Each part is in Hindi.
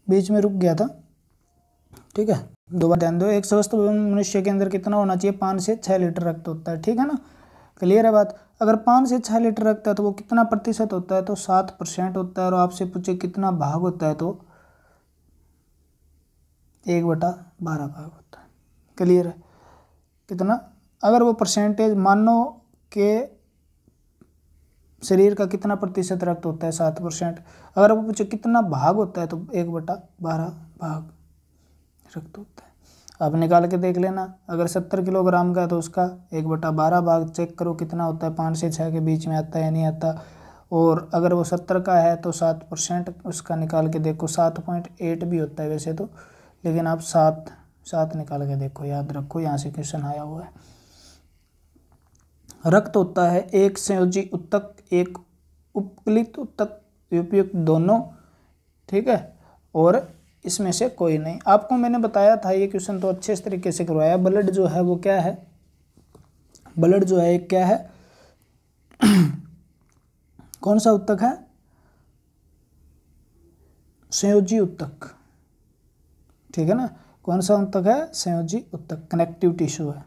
बीच में रुक गया था, ठीक है। दोबारा ध्यान दो, एक स्वस्थ मनुष्य के अंदर कितना होना चाहिए, 5 से 6 लीटर रक्त होता है, ठीक है ना, क्लियर है बात। अगर 5 से 6 लीटर रक्त है तो वो कितना प्रतिशत होता है, तो 7% होता है। और आपसे पूछे कितना भाग होता है, तो 1/12 भाग होता है, क्लियर है। कितना, अगर वो परसेंटेज मानो के शरीर का कितना प्रतिशत रक्त होता है, 7%। अगर वो पूछे कितना भाग होता है, तो 1/12 भाग रक्त होता है। अब निकाल के देख लेना, अगर 70 किलोग्राम का है तो उसका 1/12 भाग चेक करो कितना होता है, 5 से 6 के बीच में आता है या नहीं आता। और अगर वो 70 का है तो 7% उसका निकाल के देखो, 7.8 भी होता है वैसे तो, लेकिन आप 7 निकाल के देखो, याद रखो यहाँ से क्वेश्चन आया हुआ है। रक्त होता है एक संयोजी उत्तक, एक उपकलित उत्तक, उपयुक्त दोनों, ठीक है, और इसमें से कोई नहीं। आपको मैंने बताया था ये क्वेश्चन तो अच्छे तरीके से करवाया। ब्लड जो है वो क्या है, ब्लड जो है एक क्या है, कौन सा उत्तक है, संयोजी उत्तक, ठीक है ना, कौन सा उत्तक है, संयोजी उत्तक, कनेक्टिव टिश्यू है,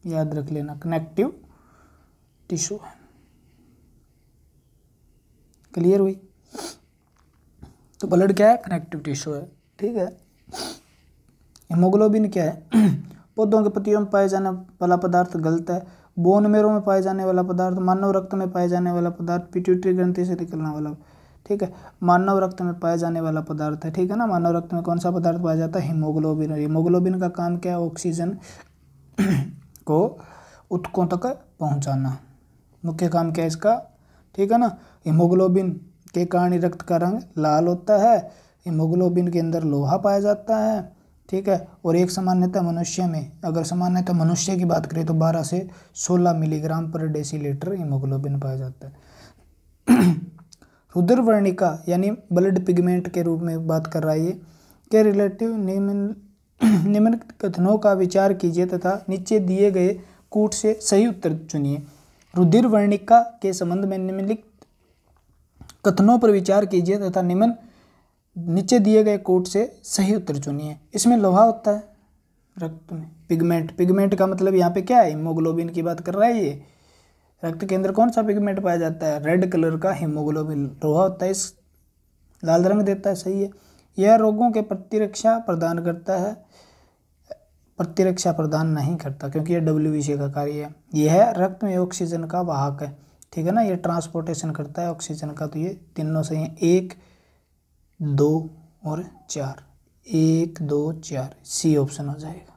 याद रख लेना, कनेक्टिव टिश्यू है, क्लियर हुई। तो ब्लड क्या है, कनेक्टिव टिश्यू है, ठीक है। हीमोग्लोबिन क्या है, पौधों के पत्तियों में पाए जाने वाला पदार्थ, गलत है। बोन मेरो में पाए जाने वाला पदार्थ, मानव रक्त में पाए जाने वाला पदार्थ, पिट्यूटरी ग्रंथि से निकलने वाला, ठीक है, मानव रक्त में पाए जाने वाला पदार्थ है, ठीक है ना। मानव रक्त में कौन सा पदार्थ पाया जाता है, हीमोग्लोबिन। हीमोग्लोबिन का काम क्या है, ऑक्सीजन को ऊतकों तक पहुंचाना, मुख्य काम क्या है इसका, ठीक है ना। हीमोग्लोबिन के कारण रक्त का रंग लाल होता है। हीमोग्लोबिन के अंदर लोहा पाया जाता है, ठीक है। और एक सामान्यतः मनुष्य में, अगर सामान्यतः मनुष्य की बात करें तो 12 से 16 मिलीग्राम पर डेसीलीटर हीमोग्लोबिन पाया जाता है। रुधिर वर्णिका यानी ब्लड पिगमेंट के रूप में बात कर रहा है ये, के रिलेटिव निम्न कथनों का विचार कीजिए तथा नीचे दिए गए कूट से सही उत्तर चुनिए। रुधिर वर्णिका के संबंध में निम्नलिखित कथनों पर विचार कीजिए तथा नीचे दिए गए कोट से सही उत्तर चुनिए। इसमें लोहा होता है रक्त में, पिगमेंट, पिगमेंट का मतलब यहाँ पे क्या है, हीमोग्लोबिन की बात कर रहा है ये। रक्त के अंदर कौन सा पिगमेंट पाया जाता है, रेड कलर का हीमोग्लोबिन, लोहा होता है, इस लाल रंग देता है, सही है। यह रोगों के प्रतिरक्षा प्रदान करता है, प्रतिरक्षा प्रदान नहीं करता क्योंकि यह WBC का कार्य है। यह रक्त में ऑक्सीजन का वाहक है, ठीक है ना, ये ट्रांसपोर्टेशन करता है ऑक्सीजन का। तो ये तीनों सही है, 1, 2 और 4, 1, 2, 4 सी ऑप्शन हो जाएगा,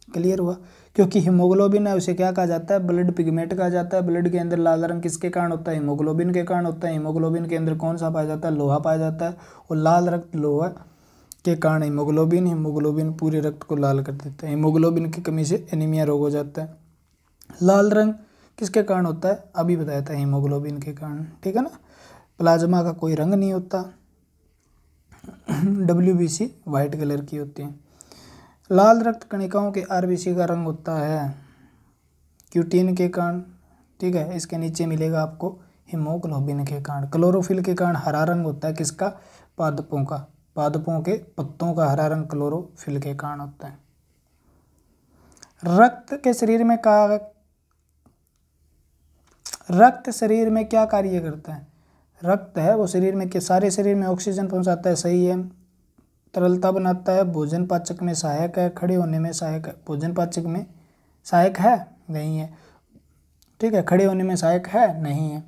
क्लियर हुआ। क्योंकि हीमोग्लोबिन है उसे क्या कहा जाता है, ब्लड पिगमेंट कहा जाता है। ब्लड के अंदर लाल रंग किसके कारण होता है, हीमोग्लोबिन के कारण होता है। हीमोग्लोबिन के अंदर कौन सा पाया जाता है, लोहा पाया जाता है, और लाल रक्त लोहा के कारण हीमोग्लोबिन, हीमोग्लोबिन पूरे रक्त को लाल कर देता है। हीमोग्लोबिन की कमी से एनीमिया रोग हो जाता है। लाल रंग किसके कारण होता है, अभी बताया था, हीमोग्लोबिन के कारण, ठीक है ना। प्लाज्मा का कोई रंग नहीं होता, WBC वाइट कलर की होती है। लाल रक्त कणिकाओं के RBC का रंग होता है क्यूटीन के कारण, ठीक है। इसके नीचे मिलेगा आपको हीमोग्लोबिन के कारण। क्लोरोफिल के कारण हरा रंग होता है किसका, पादपों का, पादपों के पत्तों का हरा रंग क्लोरोफिल के कारण होता है। रक्त शरीर में क्या कार्य करता है, रक्त है वो शरीर में, सारे शरीर में ऑक्सीजन पहुंचाता है, सही है। तरलता बनाता है, भोजन पाचक में सहायक है, खड़े होने में सहायक है, भोजन पाचक में सहायक है, नहीं है, ठीक है। खड़े होने में सहायक है, नहीं है।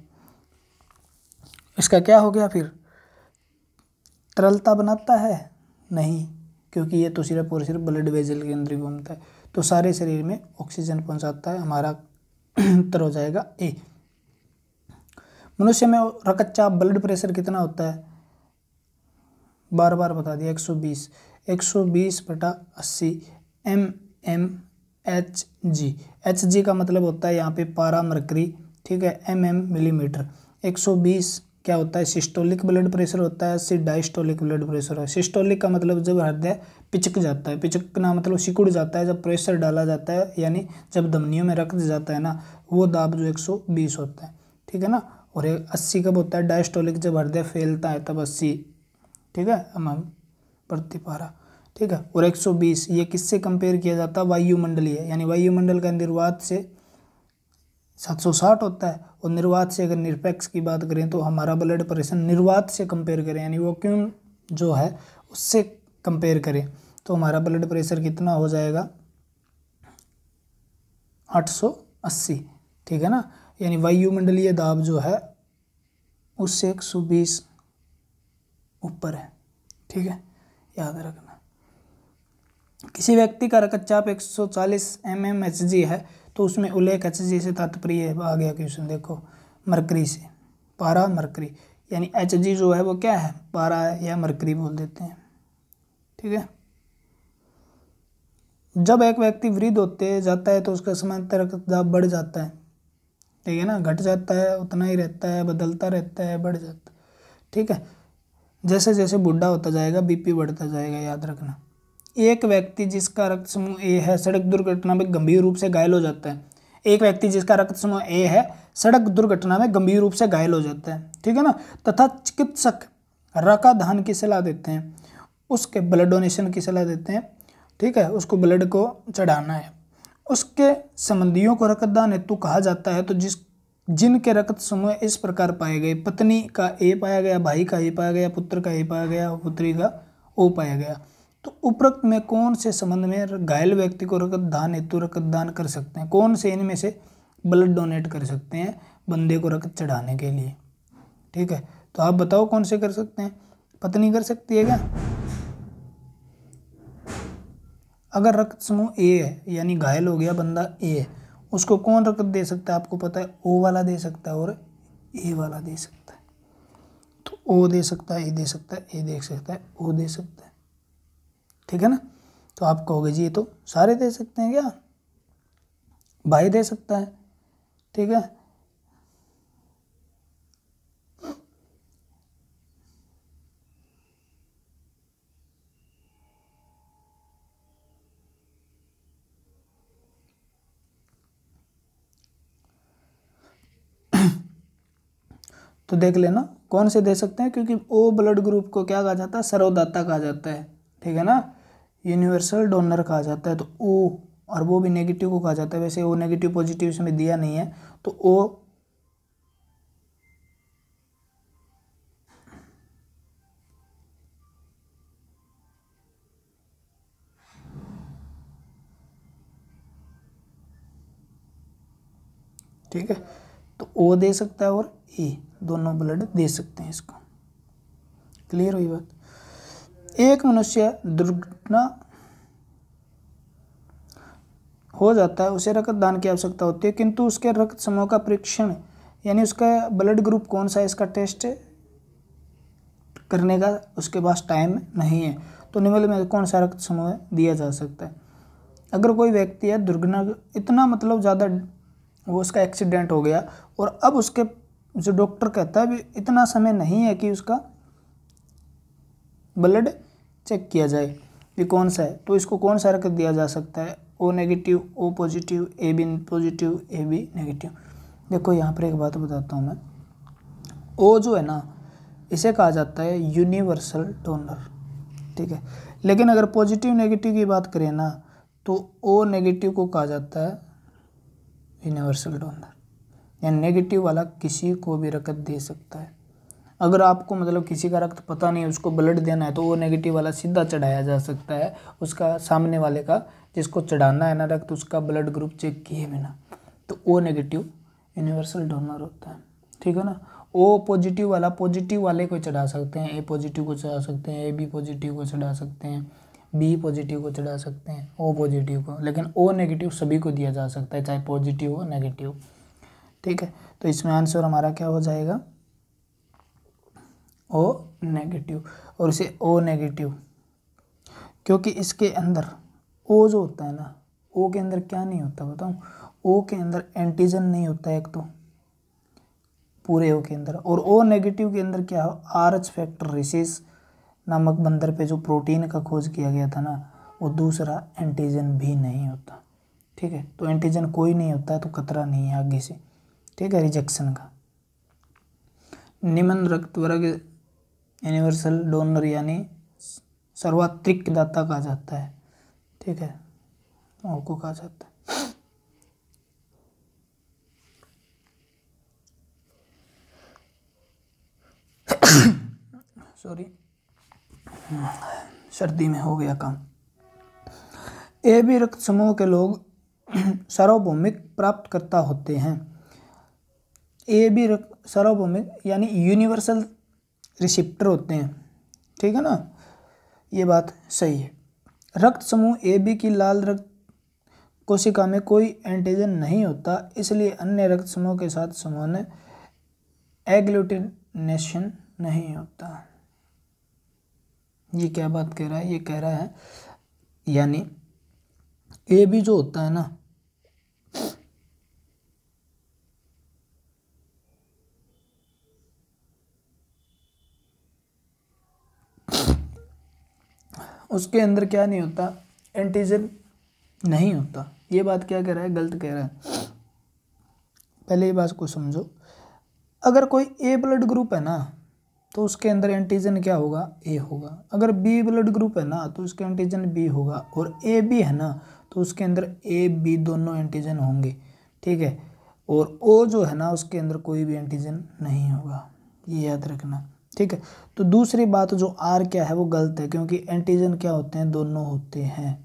इसका क्या हो गया फिर, तरलता बनाता है, नहीं, क्योंकि ये तो सिर्फ और सिर्फ ब्लड वेजल के अंदर घूमता है। तो सारे शरीर में ऑक्सीजन पहुंचाता है, हमारा उत्तर हो जाएगा ए। मनुष्य में रक्तचाप, ब्लड प्रेशर कितना होता है, बार बार बता दिया, 120/80 mmHg। Hg का मतलब होता है यहाँ पे पारा मरकरी, ठीक है, मिलीमीटर। 120 क्या होता है, सिस्टोलिक ब्लड प्रेशर होता है, 80 डायस्टोलिक ब्लड प्रेशर है। सिस्टोलिक का मतलब जब हृदय पिचक जाता है, पिचकना मतलब सिकुड़ जाता है, जब प्रेशर डाला जाता है, यानी जब धमनियों में रक्त जाता है ना, वो दाब जो 120 होता है, ठीक है ना। और 80 कब होता है, डायस्टोलिक, जब हृदय फैलता है तब 80, ठीक है। हम प्रति पारा, ठीक है। और 120 ये किससे कंपेयर किया जाता है, वायुमंडलीय, यानी वायुमंडल का निर्वात से 760 होता है, और निर्वात से अगर निरपेक्ष की बात करें तो हमारा ब्लड प्रेशर निर्वात से कंपेयर करें यानी वैक्यूम जो है उससे कंपेयर करें तो हमारा ब्लड प्रेशर कितना हो जाएगा, 880, ठीक है ना। यानी वायुमंडलीय दाब जो है उससे 120 ऊपर है, ठीक है, याद रखना। किसी व्यक्ति का रक्तचाप 140 mmHg है तो उसमें उल्लेख Hg से तात्पर्य है, आ गया क्वेश्चन देखो, मरकरी से, पारा मरकरी, यानी Hg जो है वो क्या है, पारा है या मरकरी बोल देते हैं, ठीक है। जब एक व्यक्ति वृद्ध होते जाता है तो उसका सामान्य रक्तचाप बढ़ जाता है, ठीक है ना, घट जाता है, उतना ही रहता है, बदलता रहता है, बढ़ जाता है, ठीक है। जैसे जैसे बूढ़ा होता जाएगा बीपी बढ़ता जाएगा, याद रखना। एक व्यक्ति जिसका रक्त समूह ए है सड़क दुर्घटना में गंभीर रूप से घायल हो जाता है, एक व्यक्ति जिसका रक्त समूह ए है सड़क दुर्घटना में गंभीर रूप से घायल हो जाता है, ठीक है ना, तथा चिकित्सक रक्तदान की सलाह देते हैं, उसके ब्लड डोनेशन की सलाह देते हैं, ठीक है, उसको ब्लड को चढ़ाना है, उसके संबंधियों को रक्तदान हेतु कहा जाता है। तो जिनके रक्त समूह इस प्रकार पाए गए, पत्नी का ए पाया गया, भाई का ए पाया गया, पुत्र का ए पाया गया, पुत्री का ओ पाया गया, तो उपरोक्त में कौन से संबंध में घायल व्यक्ति को रक्तदान हेतु रक्तदान कर सकते हैं, कौन से इनमें से ब्लड डोनेट कर सकते हैं बंदे को रक्त चढ़ाने के लिए, ठीक है। तो आप बताओ कौन से कर सकते हैं, पत्नी कर सकती है क्या? अगर रक्त समूह ए है यानी घायल हो गया बंदा ए है, उसको कौन रक्त दे सकता है, आपको पता है, ओ वाला दे सकता है और ए वाला दे सकता है। तो ओ दे सकता है, ए दे सकता है, ए दे सकता है, ओ दे सकता है, ठीक है ना। तो आप कहोगे जी ये तो सारे दे सकते हैं क्या, भाई दे सकता है, ठीक है। तो देख लेना कौन से दे सकते हैं, क्योंकि ओ ब्लड ग्रुप को क्या कहा जाता है, सर्वदाता कहा जाता है, ठीक है ना, यूनिवर्सल डोनर कहा जाता है। तो ओ, और वो भी नेगेटिव को कहा जाता है, वैसे ओ नेगेटिव पॉजिटिव इसमें दिया नहीं है, तो ओ ठीक है, तो ओ दे सकता है और ए दोनों ब्लड दे सकते हैं इसको, क्लियर हुई बात। एक मनुष्य दुर्घटना हो जाता है, उसे रक्तदान की आवश्यकता होती है, किंतु उसके रक्त समूह का परीक्षण यानी उसका ब्लड ग्रुप कौन सा है इसका टेस्ट करने का उसके पास टाइम नहीं है। तो निम्न में कौन सा रक्त समूह दिया जा सकता है, अगर कोई व्यक्ति है दुर्घटना इतना मतलब ज़्यादा वो उसका एक्सीडेंट हो गया और अब उसके जो डॉक्टर कहता है भी इतना समय नहीं है कि उसका ब्लड चेक किया जाए ये कौन सा है, तो इसको कौन सा रक्त दिया जा सकता है, O negative, O positive, A B positive, A B negative. देखो यहाँ पर एक बात बताता हूँ मैं, ओ जो है ना इसे कहा जाता है यूनिवर्सल डोनर, ठीक है। लेकिन अगर पॉजिटिव नेगेटिव की बात करें ना तो ओ नेगेटिव को कहा जाता है यूनिवर्सल डोनर, यानी नेगेटिव वाला किसी को भी रक्त दे सकता है। अगर आपको मतलब किसी का रक्त पता नहीं है उसको ब्लड देना है तो वो नेगेटिव वाला सीधा चढ़ाया जा सकता है, उसका सामने वाले का जिसको चढ़ाना है ना रक्त उसका ब्लड ग्रुप चेक किए बिना, तो ओ नेगेटिव यूनिवर्सल डोनर होता है, ठीक है ना। ओ पॉजिटिव वाला पॉजिटिव वाले को चढ़ा सकते हैं, ए पॉजिटिव को चढ़ा सकते हैं, ए बी पॉजिटिव को चढ़ा सकते हैं, बी पॉजिटिव को चढ़ा सकते हैं, ओ पॉजिटिव को, लेकिन ओ नेगेटिव सभी को दिया जा सकता है चाहे पॉजिटिव हो नेगेटिव, ठीक है। तो इसमें आंसर हमारा क्या हो जाएगा, ओ नेगेटिव। और इसे ओ नेगेटिव क्योंकि इसके अंदर ओ जो होता है ना, ओ के अंदर क्या नहीं होता बताऊँ, ओ के अंदर एंटीजन नहीं होता है एक तो पूरे ओ के अंदर, और ओ नेगेटिव के अंदर क्या हो, आरएच फैक्टर रिसेस नामक बंदर पे जो प्रोटीन का खोज किया गया था ना वो दूसरा एंटीजन भी नहीं होता, ठीक है। तो एंटीजन कोई नहीं होता तो खतरा नहीं है आगे से, ठीक है, रिजेक्शन का। निम्न रक्त वर्ग यूनिवर्सल डोनर यानी सर्वात्रिक दाता कहा जाता है, ठीक है, ओ को कहा जाता है। सॉरी, सर्दी में हो गया काम। ए बी रक्त समूह के लोग सार्वभौमिक प्राप्तकर्ता होते हैं। ए बी रक्त सार्वभौमिक यानी यूनिवर्सल रिसिप्टर होते हैं, ठीक है ना, ये बात सही है। रक्त समूह ए बी की लाल रक्त कोशिका में कोई एंटीजन नहीं होता, इसलिए अन्य रक्त समूह के साथ समान एग्लूटिनेशन नहीं होता। ये क्या बात कह रहा है? ये कह रहा है यानी ए बी जो होता है ना, उसके अंदर क्या नहीं होता, एंटीजन नहीं होता। ये बात क्या कह रहा है? गलत कह रहा है। पहले ये बात को समझो, अगर कोई ए ब्लड ग्रुप है ना तो उसके अंदर एंटीजन क्या होगा? ए होगा। अगर बी ब्लड ग्रुप है ना तो उसके एंटीजन बी होगा, और ए बी है ना तो उसके अंदर ए बी दोनों एंटीजन होंगे, ठीक है। और ओ जो है ना उसके अंदर कोई भी एंटीजन नहीं होगा, ये याद रखना, ठीक है। तो दूसरी बात जो आर क्या है वो गलत है, क्योंकि एंटीजन क्या होते हैं? दोनों होते हैं।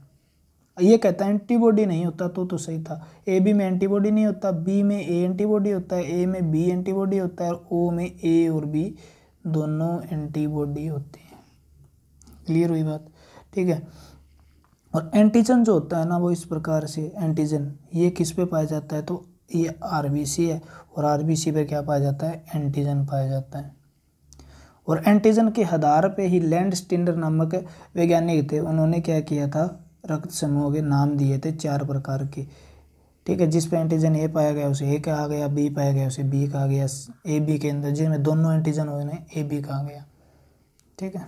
ये कहता है एंटीबॉडी नहीं होता तो सही था। ए बी में एंटीबॉडी नहीं होता, बी में ए एंटीबॉडी होता है, ए में बी एंटीबॉडी होता है, और ओ में ए और बी दोनों एंटीबॉडी होते हैं। क्लियर हुई बात? ठीक है। और एंटीजन जो होता है ना वो इस प्रकार से, एंटीजन ये किस पे पाया जाता है? तो ये आरबीसी है, और आरबीसी पे क्या पाया जाता है? एंटीजन पाया जाता है। और एंटीजन के आधार पे ही लैंडस्टीनर नामक वैज्ञानिक थे, उन्होंने क्या किया था? रक्त समूह के नाम दिए थे 4 प्रकार के, ठीक है। जिस पे एंटीजन ए पाया गया उसे ए कहा गया, बी पाया गया उसे बी कहा गया, ए बी के अंदर जिनमें दोनों एंटीजन हुए उन्हें ए बी कहा गया, ठीक है।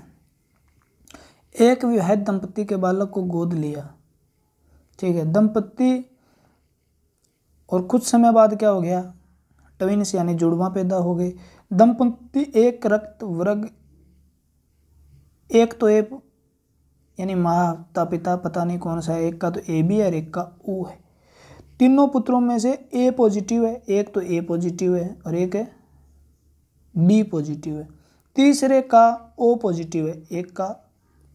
एक विवाहित दंपति के बालक को गोद लिया, ठीक है। दंपति और कुछ समय बाद क्या हो गया? ट्विन्स यानी जुड़वा पैदा हो गए। दंपति एक रक्त वर्ग, एक तो ए यानी माता पिता पता नहीं कौन सा है, एक का तो ए बी है और एक का ओ है। तीनों पुत्रों में से ए पॉजिटिव है, एक तो ए पॉजिटिव है और एक है बी पॉजिटिव है। तीसरे का ओ पॉजिटिव है, एक का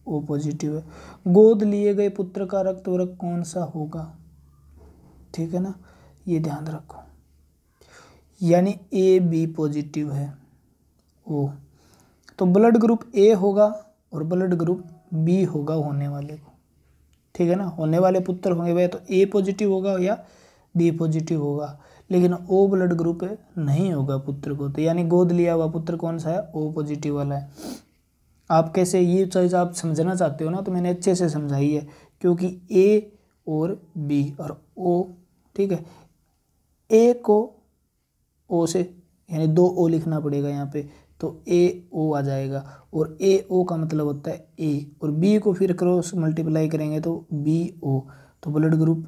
ओ पॉजिटिव है। गोद लिए गए पुत्र का रक्त वर्ग कौन सा होगा? ठीक है ना, ये ध्यान रखो। यानी ए बी पॉजिटिव है ओ, तो ब्लड ग्रुप ए होगा और ब्लड ग्रुप बी होगा होने वाले को, ठीक है ना। होने वाले पुत्र होंगे वह तो ए पॉजिटिव होगा या बी पॉजिटिव होगा, लेकिन ओ ब्लड ग्रुप नहीं होगा पुत्र को, तो यानी गोद लिया हुआ पुत्र कौन सा है? ओ पॉजिटिव वाला है। आप कैसे ये चीज़ आप समझना चाहते हो ना तो मैंने अच्छे से समझाई है, क्योंकि ए और बी और ओ, ठीक है। ए को ओ से यानी 2 ओ लिखना पड़ेगा यहाँ पे, तो ए ओ आ जाएगा, और ए ओ का मतलब होता है ए, और बी को फिर क्रॉस मल्टीप्लाई करेंगे तो बी ओ, तो ब्लड ग्रुप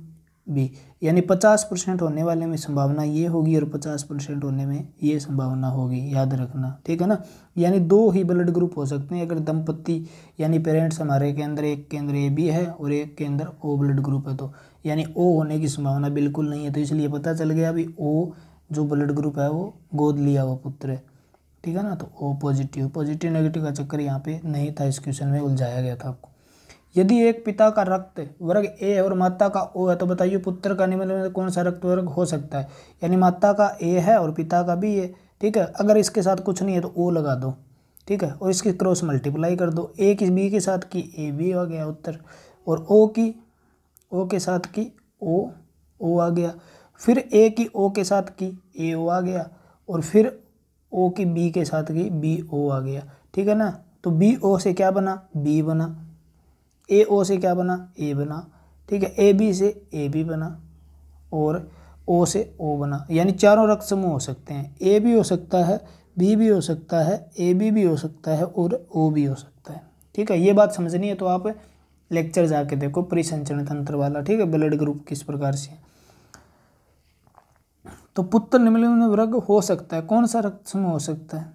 बी। यानी 50% होने वाले में संभावना ये होगी और 50% होने में ये संभावना होगी, याद रखना, ठीक है ना। यानी 2 ही ब्लड ग्रुप हो सकते हैं अगर दंपति यानी पेरेंट्स हमारे के अंदर, एक के अंदर ए बी है और एक के अंदर ओ ब्लड ग्रुप है, तो यानी ओ होने की संभावना बिल्कुल नहीं है। तो इसलिए पता चल गया अभी ओ जो ब्लड ग्रुप है वो गोद लिया हुआ पुत्र है, ठीक है ना। तो ओ पॉजिटिव, पॉजिटिव नेगेटिव का चक्कर यहाँ पे नहीं था, इस क्वेश्चन में उलझाया गया था आपको। यदि एक पिता का रक्त वर्ग ए है और माता का ओ है, तो बताइए पुत्र का निम्न में कौन सा रक्त वर्ग हो सकता है? यानी माता का ए है और पिता का बी है, ठीक है। अगर इसके साथ कुछ नहीं है तो ओ लगा दो, ठीक है, और इसकी क्रॉस मल्टीप्लाई कर दो। ए की बी के साथ की ए बी आ गया उत्तर, और ओ की ओ के साथ की ओ आ गया, फिर ए की ओ के साथ की ए ओ आ गया, और फिर ओ की बी के साथ की बी ओ आ गया, ठीक है ना। तो बी ओ से क्या बना? बी बना। ए ओ से क्या बना? ए बना, ठीक है। ए बी से ए बी बना, और ओ से ओ बना। यानी चारों रक्त समूह हो सकते हैं, ए भी हो सकता है, बी भी हो सकता है, ए बी भी हो सकता है, और ओ भी हो सकता है, ठीक है। ये बात समझनी है तो आप लेक्चर जाके देखो परिसंचरण तंत्र वाला, ठीक है, ब्लड ग्रुप किस प्रकार से। तो पुत्र निम्नलिखित वर्ग हो सकता है, कौन सा रक्त समूह हो सकता है?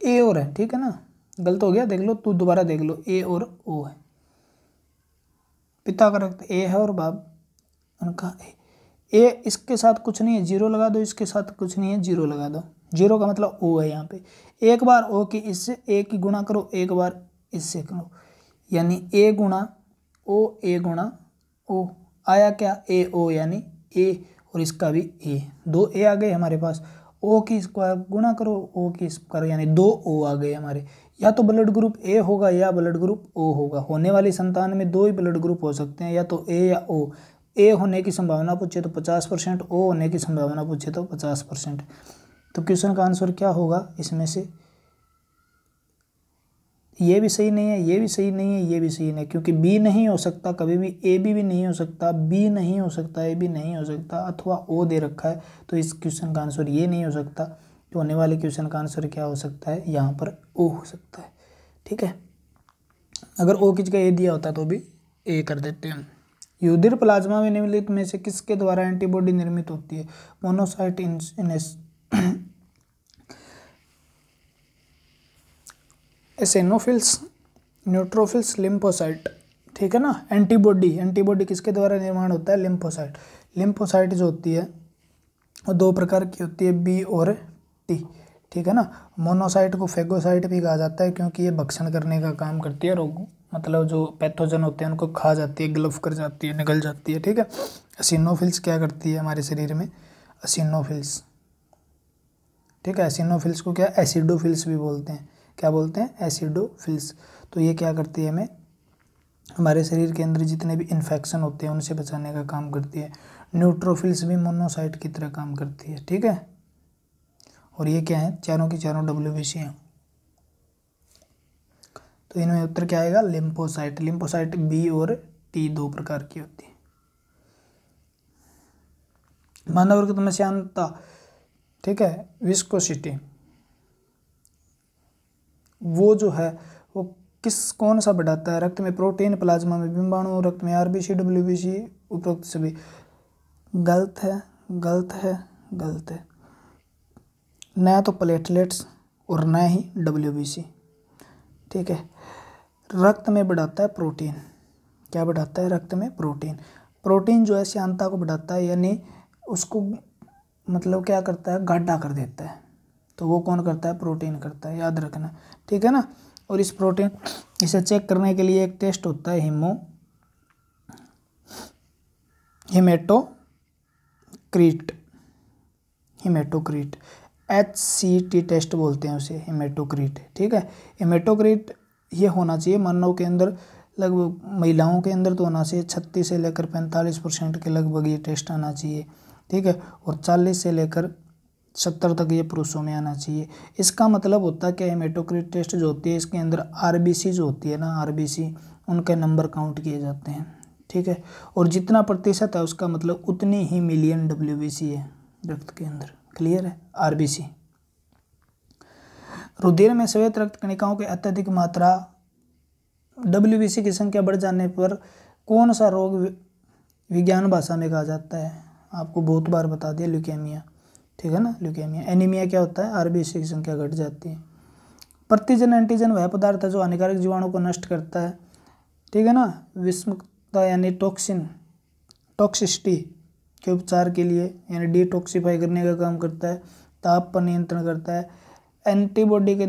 ए और है, ठीक है ना, गलत हो गया, देख लो, तू दोबारा देख लो, ए और ओ है, पिता का रक्त ए है और बाप उनका ए, इसके साथ कुछ नहीं है, जीरो लगा दो, इसके साथ कुछ नहीं है, जीरो लगा दो, जीरो का मतलब ओ है यहाँ पे। एक बार ओ की इससे ए की गुणा करो, एक बार इससे करो, यानी ए गुणा ओ आया क्या, ए ओ, यानी ए, और इसका भी ए, दो ए आ गए हमारे पास। ओ की स्क्वायर गुणा करो, ओ की स्क्वायर, यानी दो ओ आ गए हमारे। या तो ब्लड ग्रुप ए होगा या ब्लड ग्रुप ओ होगा। होने वाली संतान में दो ही ब्लड ग्रुप हो सकते हैं, या तो ए या ओ। ए होने की संभावना पूछे तो 50%, ओ होने की संभावना पूछे तो 50%। तो क्वेश्चन का आंसर क्या होगा इसमें से? ये भी सही नहीं है, ये भी सही नहीं है, ये भी सही नहीं, क्योंकि बी नहीं हो सकता कभी भी, ए बी भी नहीं हो सकता, बी नहीं हो सकता, ए बी नहीं हो सकता, अथवा ओ दे रखा है, तो इस क्वेश्चन का आंसर ये नहीं हो सकता। तो होने वाले क्वेश्चन का आंसर क्या हो सकता है? यहाँ पर ओ हो सकता है, ठीक है। अगर ओ की जगह ए दिया होता तो भी ए कर देते हैं। युधिर प्लाज्मा में निम्नलिखित में से किसके द्वारा एंटीबॉडी निर्मित होती है? मोनोसाइट, एसिनोफिल्स, न्यूट्रोफिल्स, लिम्फोसाइट, ठीक है ना। एंटीबॉडी किसके द्वारा निर्माण होता है? लिम्फोसाइट। लिम्फोसाइट जो होती है वो दो प्रकार की होती है, बी और टी, ठीक है ना। मोनोसाइट को फेगोसाइट भी कहा जाता है, क्योंकि ये भक्षण करने का काम करती है, रोग मतलब जो पैथोजन होते हैं उनको खा जाती है, ग्लफ कर जाती है, निगल जाती है, ठीक है। एसिनोफिल्स क्या करती है हमारे शरीर में? एसिनोफिल्स, ठीक है। एसिनोफिल्स को क्या एसिडोफिल्स भी बोलते हैं। क्या बोलते हैं? एसिडोफिल्स। तो ये क्या करती है? हमें हमारे शरीर के अंदर जितने भी इन्फेक्शन होते हैं उनसे बचाने का काम करती है। न्यूट्रोफिल्स भी मोनोसाइट की तरह काम करती है, ठीक है। और ये क्या है? चारों की चारों WBC हैं। तो इनमें उत्तर क्या आएगा? लिम्फोसाइट। लिम्फोसाइट बी और टी दो प्रकार की होती है। मानव रक्त में श्यानता, ठीक है, विस्कोसिटी, वो जो है वो कौन सा बढ़ाता है? रक्त में प्रोटीन, प्लाज्मा में बिंबाणु, रक्त में RBC, WBC, उपरोक्त सभी। गलत है, गलत है, गलत है। न तो प्लेटलेट्स और न ही WBC, ठीक है। रक्त में बढ़ाता है प्रोटीन। क्या बढ़ाता है? रक्त में प्रोटीन। प्रोटीन जो है श्यानता को बढ़ाता है, यानी उसको मतलब क्या करता है? गाढ़ा कर देता है। तो वो कौन करता है? प्रोटीन करता है, याद रखना, ठीक है ना। और इस प्रोटीन इसे चेक करने के लिए एक टेस्ट होता है, हीमेटोक्रीट, HCT टेस्ट बोलते हैं उसे, हीमेटोक्रीट, ठीक है। हीमेटोक्रीट ये होना चाहिए मानव के अंदर, लगभग महिलाओं के अंदर तो होना चाहिए 36 से लेकर 45% के लगभग ये टेस्ट आना चाहिए, ठीक है। और 40 से लेकर 70 तक ये पुरुषों में आना चाहिए। इसका मतलब होता है कि हेमेटोक्रिट टेस्ट जो होती है इसके अंदर RBC जो होती है ना, RBC उनके नंबर काउंट किए जाते हैं, ठीक है। और जितना प्रतिशत है उसका मतलब उतनी ही मिलियन WBC है रक्त के अंदर, क्लियर है? RBC। रुधिर में श्वेत रक्त कणिकाओं की अत्यधिक मात्रा, WBC की संख्या बढ़ जाने पर कौन सा रोग विज्ञान भाषा में कहा जाता है? आपको बहुत बार बता दिया, ल्यूकेमिया, ठीक है ना, ल्यूकेमिया। एनीमिया क्या होता है? RBC की संख्या घट जाती है। प्रतिजन एंटीजन वह पदार्थ है जो हानिकारक जीवाणु को नष्ट करता है, ठीक है ना। विषमुक्तता यानी टॉक्सिसिटी के उपचार के लिए, यानी डिटॉक्सिफाई करने का काम करता है। ताप पर नियंत्रण करता है। एंटीबॉडी के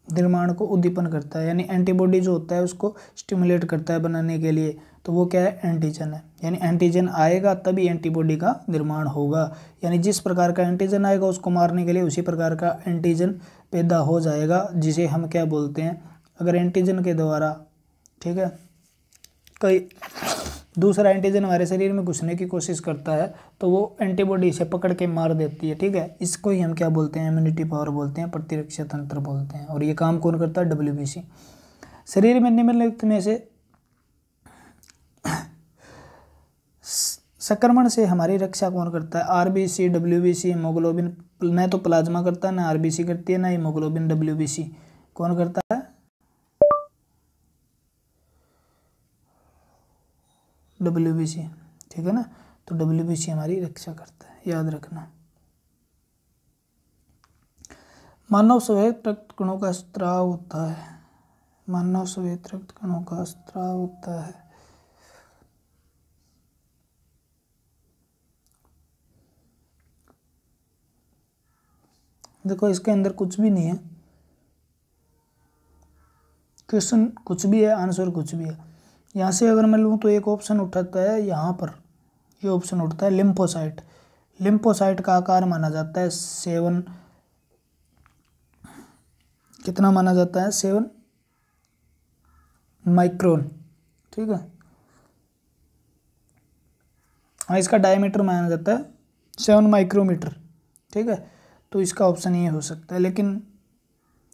निर्माण को उद्दीपन करता है, यानी एंटीबॉडी जो होता है उसको स्टिमुलेट करता है बनाने के लिए। तो वो क्या है? एंटीजन है। यानी एंटीजन आएगा तभी एंटीबॉडी का निर्माण होगा, यानी जिस प्रकार का एंटीजन आएगा उसको मारने के लिए उसी प्रकार का एंटीजन पैदा हो जाएगा, जिसे हम क्या बोलते हैं? अगर एंटीजन के द्वारा, ठीक है, कोई दूसरा एंटीजन हमारे शरीर में घुसने की कोशिश करता है तो वो एंटीबॉडी इसे पकड़ के मार देती है, ठीक है। इसको ही हम क्या बोलते हैं? इम्यूनिटी पावर बोलते हैं, प्रतिरक्षा तंत्र बोलते हैं। और ये काम कौन करता है? WBC। शरीर में निम्नलिखित में से संक्रमण से हमारी रक्षा कौन करता है? RBC, WBC, haemoglobin. न तो प्लाज्मा करता है, ना RBC करती है, ना हीमोग्लोबिन। WBC कौन करता है? WBC, ठीक है ना। तो WBC हमारी रक्षा करता है, याद रखना। मानव श्वेत रक्त कणों का स्त्राव होता है। मानव श्वेत रक्त कणों का स्त्राव होता है। देखो इसके अंदर कुछ भी नहीं है, क्वेश्चन कुछ भी है, आंसर कुछ भी है। यहाँ से अगर मैं लूँ तो एक ऑप्शन उठाता है, यहाँ पर ये ऑप्शन उठता है लिम्फोसाइट। लिम्फोसाइट का आकार माना जाता है 7, कितना माना जाता है 7 माइक्रोन, ठीक है। हाँ, इसका डायमीटर माना जाता है 7 माइक्रोमीटर, ठीक है। तो इसका ऑप्शन ये हो सकता है, लेकिन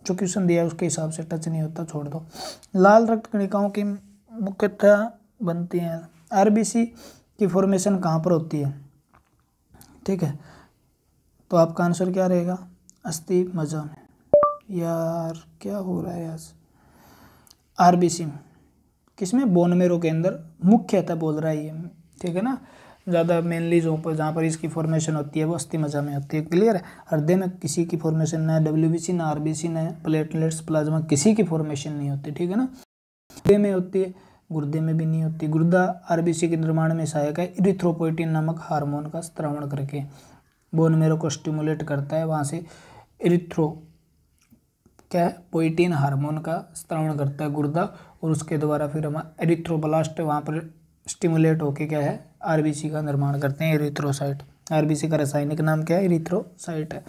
जो क्वेश्चन दिया है उसके हिसाब से टच नहीं होता, छोड़ दो। लाल रक्त कणिकाओं की मुख्यतः बनती हैं। आरबीसी की फॉर्मेशन कहाँ पर होती है, ठीक है। तो आपका आंसर क्या रहेगा, अस्थि मज्जा में। यार क्या हो रहा है आज, आरबीसी में, किसमें, बोन मेरो के अंदर मुख्यतः बोल रहा है ये, ठीक है ना। ज़्यादा मेनली जहाँ पर इसकी फॉर्मेशन होती है वो अस्थि मज्जा में होती है। क्लियर है। हृदय में किसी की फॉर्मेशन ना डब्ल्यूबीसी ना आरबीसी ना प्लेटलेट्स प्लाज्मा किसी की फॉर्मेशन नहीं होती, ठीक है ना। हृदय में होती है, गुर्दे में भी नहीं होती। गुर्दा आरबीसी के निर्माण में सहायक है इरिथ्रोपोइटिन नामक हार्मोन का स्त्रावण करके, बोन मेरो को स्टिमुलेट करता है, वहाँ से पोइटिन हार्मोन का स्त्रावण करता है गुर्दा, और उसके द्वारा फिर हम एरिथ्रोब्लास्ट वहाँ पर स्टिमुलेट होके क्या है आरबीसी का निर्माण करते हैं, एरिथ्रोसाइट। आरबीसी का रासायनिक नाम क्या है, एरिथ्रोसाइट है,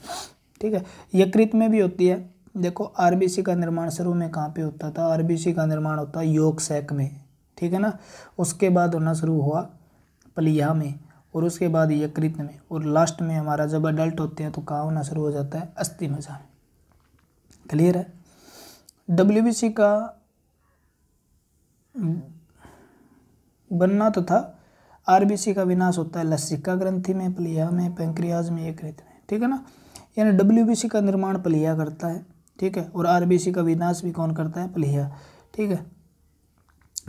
ठीक है। यकृत में भी होती है। देखो आरबीसी का निर्माण शुरू में कहाँ पे होता था, आरबीसी का निर्माण होता है यॉर्क सैक में, ठीक है ना। उसके बाद होना शुरू हुआ प्लीहा में, और उसके बाद यकृत में, और लास्ट में हमारा जब अडल्ट होते हैं तो कहाँ होना शुरू हो जाता है, अस्थि मज्जा में। क्लियर है। डब्ल्यूबीसी का बनना तथा आरबीसी का विनाश होता है लसिका ग्रंथि में, प्लीहा में, पैंक्रियाज में, यकृत में, ठीक है ना। यानी डब्ल्यूबीसी का निर्माण प्लीहा करता है, ठीक है, और आरबीसी का विनाश भी कौन करता है, प्लीहा, ठीक है।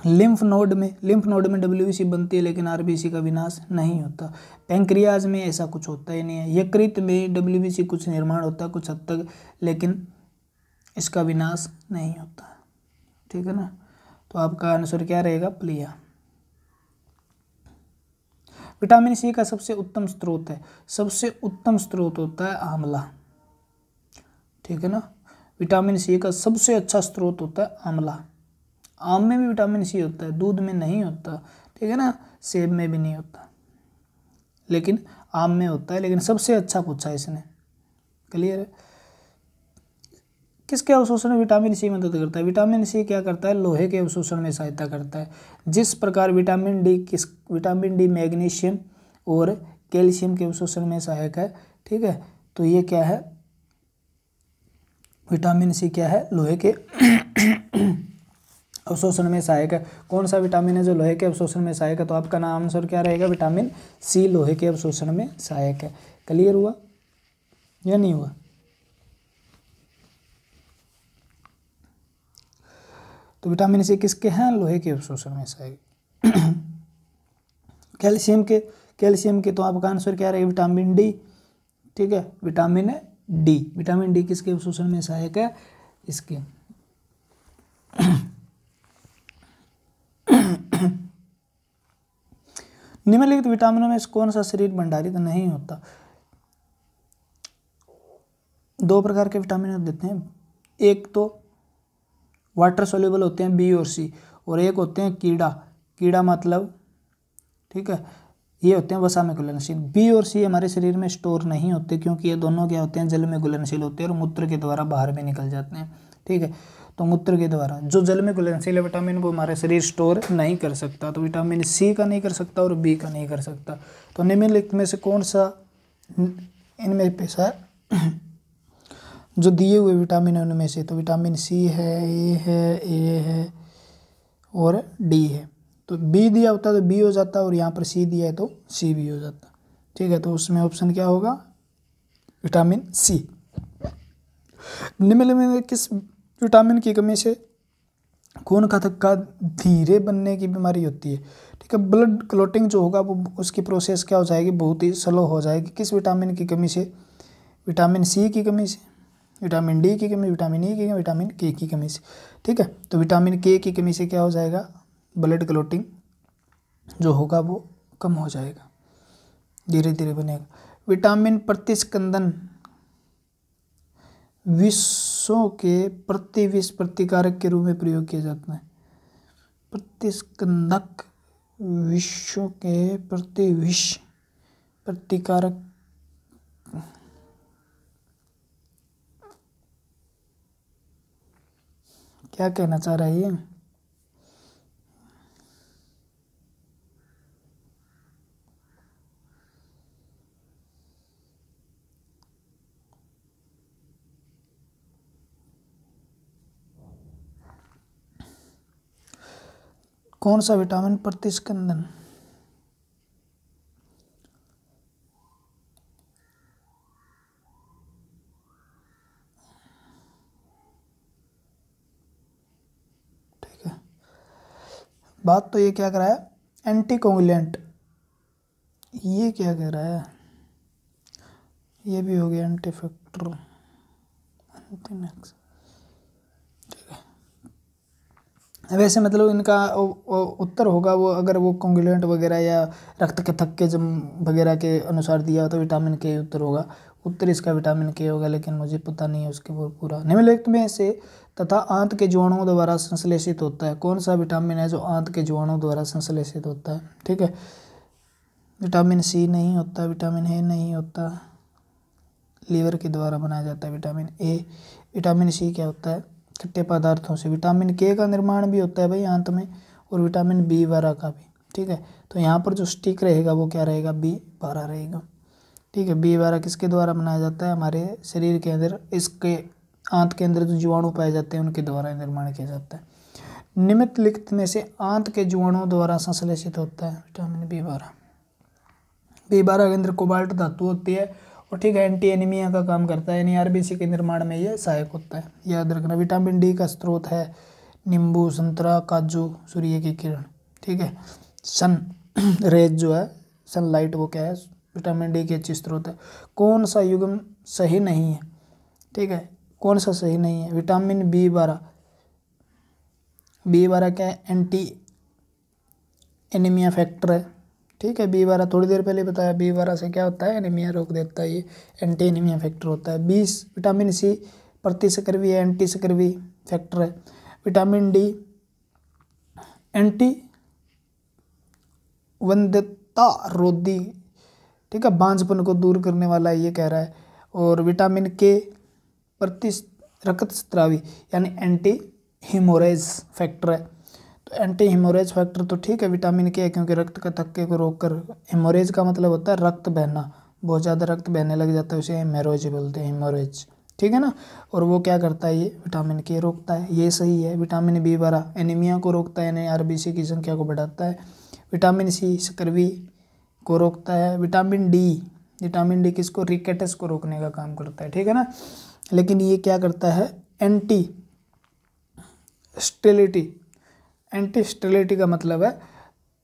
लिम्फ नोड में डब्ल्यूबीसी बनती है लेकिन आरबीसी का विनाश नहीं होता। पैंक्रियाज में ऐसा कुछ होता ही नहीं है। यकृत में डब्ल्यूबीसी कुछ निर्माण होता है कुछ हद तक, लेकिन इसका विनाश नहीं होता, ठीक है ना। तो आपका आंसर क्या रहेगा, प्लीहा। विटामिन सी का सबसे उत्तम स्रोत है, सबसे उत्तम स्रोत होता है आंवला, ठीक है ना। विटामिन सी का सबसे अच्छा स्रोत होता है आंवला। आम में भी विटामिन सी होता है, दूध में नहीं होता, ठीक है ना, सेब में भी नहीं होता, लेकिन आम में होता है। लेकिन सबसे अच्छा पूछा इसने। क्लियर है। किसके अवशोषण में विटामिन सी मदद करता है, विटामिन सी क्या करता है, लोहे के अवशोषण में सहायता करता है। जिस प्रकार विटामिन डी मैग्नीशियम और कैल्शियम के अवशोषण में सहायक है, ठीक है। तो ये क्या है, विटामिन सी क्या है, लोहे के अवशोषण में सहायक है। कौन सा विटामिन है जो लोहे के अवशोषण में सहायक है, तो आपका नाम आंसर क्या रहेगा, विटामिन सी लोहे के अवशोषण में सहायक है। क्लियर हुआ या नहीं हुआ। तो विटामिन सी किसके हैं, लोहे के अवशोषण में सहायक। कैल्शियम के तो आपका आंसर क्या रहेगा, विटामिन डी, ठीक है। विटामिन डी किसके अवशोषण में सहायक है, इसके निम्नलिखित विटामिनों में कौन सा शरीर भंडारित नहीं होता। दो प्रकार के विटामिन देते हैं, एक तो वाटर सोल्यूबल होते हैं बी और सी, और एक होते हैं कीड़ा मतलब, ठीक है, ये होते हैं वसा में घुलनशील। बी और सी हमारे शरीर में स्टोर नहीं होते क्योंकि ये दोनों क्या होते हैं, जल में घुलनशील होते हैं और मूत्र के द्वारा बाहर भी निकल जाते हैं, ठीक है। तो मूत्र के द्वारा जो जल में घुलनशील है विटामिन वो हमारे शरीर स्टोर नहीं कर सकता, तो विटामिन सी का नहीं कर सकता और बी का नहीं कर सकता। तो निम्नलिखित में से कौन सा इनमें पैसा जो दिए हुए विटामिन है उनमें से, तो विटामिन सी है, ए है और डी है। तो बी दिया होता तो बी हो जाता, और यहाँ पर सी दिया है तो सी भी हो जाता, ठीक है। तो उसमें ऑप्शन क्या होगा, विटामिन सी। निम्नलिखित में किस विटामिन की कमी से खून का थक्का धीरे बनने की बीमारी होती है, ठीक है। ब्लड क्लॉटिंग जो होगा वो उसकी प्रोसेस क्या हो जाएगी, बहुत ही स्लो हो जाएगी। किस विटामिन की कमी से, विटामिन सी की कमी से, विटामिन डी की कमी, विटामिन ई की कमी, विटामिन के की कमी से। ठीक है, तो विटामिन के की कमी से क्या हो जाएगा, ब्लड क्लॉटिंग जो होगा वो कम हो जाएगा, धीरे धीरे बनेगा। विटामिन प्रतिस्कंदन विषों के प्रतिविष प्रतिकारक के रूप में प्रयोग किया जाता है। प्रतिस्कंदक विषों के प्रतिविष प्रतिकारक, क्या कहना चाह रहा है ये? कौन सा विटामिन प्रतिस्कंदन? ठीक है, बात तो ये क्या कर रहा है, एंटीकोगुलेंट, ये क्या कह रहा है, ये भी हो गया एंटी फैक्टर, वैसे मतलब इनका उत्तर होगा वो, अगर वो कोंगुलेंट वगैरह या रक्त के थक्के जम वगैरह के अनुसार दिया हो तो विटामिन के उत्तर होगा, उत्तर इसका विटामिन के होगा, लेकिन मुझे पता नहीं है उसके वो पूरा। निम्नलिखित में से तथा आंत के जीवाणुओं द्वारा संश्लेषित होता है, कौन सा विटामिन है जो आंत के जीवाणुओं द्वारा संश्लेषित होता है? ठीक है, विटामिन सी नहीं होता, विटामिन ए नहीं होता, लीवर के द्वारा बनाया जाता है विटामिन ए। विटामिन सी क्या होता है, खट्टे पदार्थों से। विटामिन के का निर्माण भी होता है भाई आंत में, और विटामिन बी12 का भी। ठीक है, तो यहाँ पर जो स्टिक रहेगा वो क्या रहेगा, बी12 रहेगा। ठीक है, बी12 किसके द्वारा बनाया जाता है, हमारे शरीर के अंदर, इसके आंत के अंदर जो जीवाणु पाए जाते हैं उनके द्वारा निर्माण किया जाता है। निम्नलिखित में से आंत के जीवाणुओं द्वारा संश्लेषित होता है विटामिन बी12। बी12 के अंदर कोबाल्ट धातु होती है, और ठीक है, एंटी एनीमिया का काम करता है, यानी आरबीसी के निर्माण में ये सहायक होता है, याद रखना। विटामिन डी का स्रोत है नींबू, संतरा, काजू, सूर्य की किरण। ठीक है, सन रेज जो है, सनलाइट, वो क्या है, विटामिन डी की अच्छी स्रोत है। कौन सा युग्म सही नहीं है? ठीक है, कौन सा सही नहीं है? विटामिन बी12, बी12 क्या है, एंटी एनीमिया फैक्टर है। ठीक है, बी12 थोड़ी देर पहले बताया, बी12 से क्या होता है, एनीमिया रोक देता है, ये एंटी एनीमिया फैक्टर होता है। 20 विटामिन सी प्रतिसक्रिय है, एंटी सक्रिय फैक्टर है। विटामिन डी एंटी वंध्यता रोधी, ठीक है, बांझपन को दूर करने वाला ये कह रहा है। और विटामिन के रक्तस्रावी यानी एंटी हीमोरेज फैक्टर है। तो एंटी हीमोरेज फैक्टर तो ठीक है विटामिन के है, क्योंकि रक्त के थक्के को रोककर, हीमोरेज का मतलब होता है रक्त बहना, बहुत ज़्यादा रक्त बहने लग जाता है उसे हेमोरेज बोलते हैं, हेमोरेज। ठीक है ना, और वो क्या करता है, ये विटामिन के रोकता है, ये सही है। विटामिन बी12 एनीमिया को रोकता है, यानी आरबीसी की संख्या को बढ़ाता है। विटामिन सी स्कर्वी को रोकता है। विटामिन डी किसको, रिकेटस को रोकने का काम करता है। ठीक है ना, लेकिन ये क्या करता है, एंटी स्टेरिलिटी का मतलब है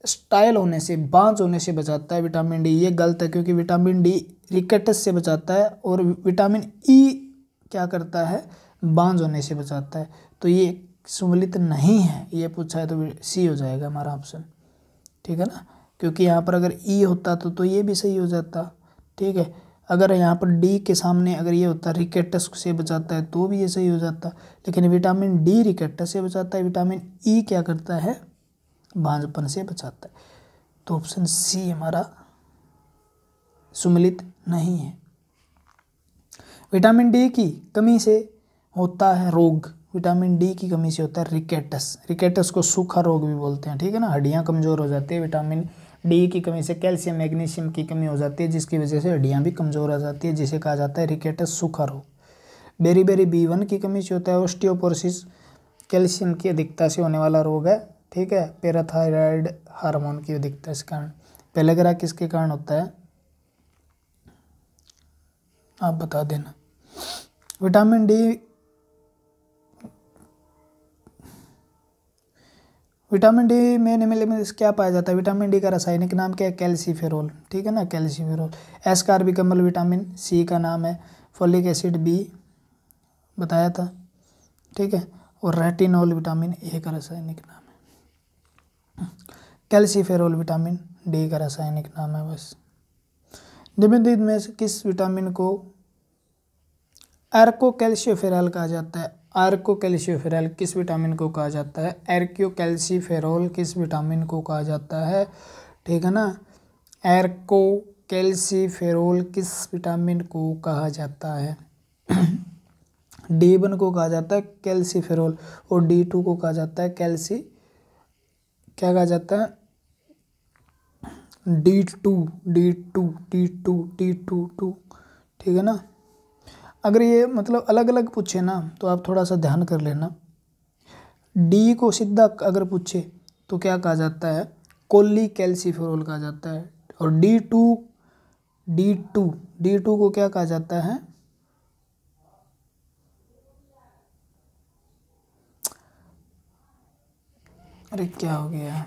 स्टाइल होने से, बांझ होने से बचाता है विटामिन डी। ये गलत है, क्योंकि विटामिन डी रिकेटस से बचाता है, और विटामिन ई क्या करता है, बांझ होने से बचाता है। तो ये सम्मिलित नहीं है, ये पूछा है तो सी हो जाएगा हमारा ऑप्शन। ठीक है ना, क्योंकि यहाँ पर अगर ई होता तो ये भी सही हो जाता। ठीक है, अगर यहाँ पर डी के सामने अगर ये होता रिकेटस से बचाता है तो भी ये सही हो जाता, लेकिन विटामिन डी रिकेटस से बचाता है, विटामिन ई क्या करता है, बांझपन से बचाता है। तो ऑप्शन सी हमारा सम्मिलित नहीं है। विटामिन डी की कमी से होता है रोग, विटामिन डी की कमी से होता है रिकेटस को सूखा रोग भी बोलते हैं। ठीक है ना, हड्डियां कमजोर हो जाती है, विटामिन डी की कमी से कैल्शियम मैग्नीशियम की कमी हो जाती है, जिसकी वजह से हड्डियां भी कमजोर हो जाती है, जिसे कहा जाता है रिकेटस सूखा रोग। बेरी बी1 की कमी से होता है ऑस्टियोपोरोसिस, कैल्शियम की अधिकता से होने वाला रोग है। ठीक है, पैराथायराइड हार्मोन की अधिकता के कारण। पेलेग्रा किसके कारण होता है, आप बता देना। विटामिन डी में निम्नलिखित में क्या पाया जाता है? विटामिन डी का रासायनिक नाम क्या है, कैल्सीफेरोल। ठीक है ना, कैल्सीफेरोल। एस्कार्बिक अम्ल विटामिन सी का नाम है। फोलिक एसिड बी बताया था, ठीक है। और रेटिनॉल विटामिन ए का रासायनिक नाम है। कैल्सीफेरोल विटामिन डी का रासायनिक नाम है। बस निम्नलिखित में से किस विटामिन को एर्कोकैल्शियोफेरॉल कहा जाता है? एर्कोकैल्शियोफेरॉल किस विटामिन को कहा जाता है? एर्कोकैल्शिफेरॉल किस विटामिन को कहा जाता है? ठीक है ना, एर्कोकैल्शिफेरॉल किस विटामिन को कहा जाता है? D1 को कहा जाता है कैल्सीफेरॉल और D2 को कहा जाता है क्या कहा जाता है? D2 D2 D2 D2 ठीक है ना। अगर ये मतलब अलग अलग पूछे ना तो आप थोड़ा सा ध्यान कर लेना। डी को सीधा अगर पूछे तो क्या कहा जाता है? कोली कैल्सीफेरॉल कहा जाता है। और D2 को क्या कहा जाता है? अरे क्या हो गया?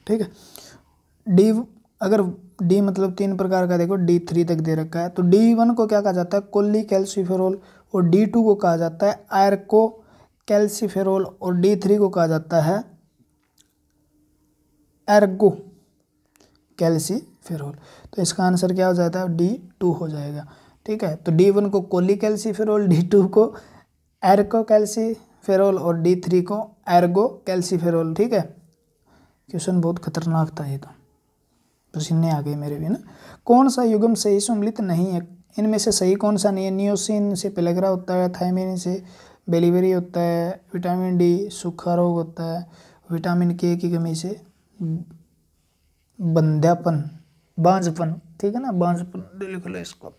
ठीक है, डी अगर डी मतलब 3 प्रकार का देखो, D3 तक दे रखा है। तो D1 को क्या कहा जाता है? कोली कैल्सीफेरॉल। और D2 को कहा जाता है एर्को कैल्सीफेरॉल। और D3 को कहा जाता है एर्गो कैल्सीफेरॉल। तो इसका आंसर क्या हो जाता है? D2 हो जाएगा। ठीक है, तो D1 को कोली कैल्सीफेरॉल, D2 को एर्को कैल्सीफेरॉल और D3 को एर्गो कैल्सीफेरॉल। ठीक है, क्वेश्चन बहुत खतरनाक था ये तो, पसीने आ गए मेरे भी ना। कौन सा युग्म सही सम्मिलित नहीं है? इनमें से सही कौन सा नहीं है? नियोसिन से पेलेग्रा होता है, थायमिन से बेलीवेरी होता है, विटामिन डी सूखा रोग होता है, विटामिन के की कमी से बांझपन। ठीक है ना, बांझपन लिख लो इसको।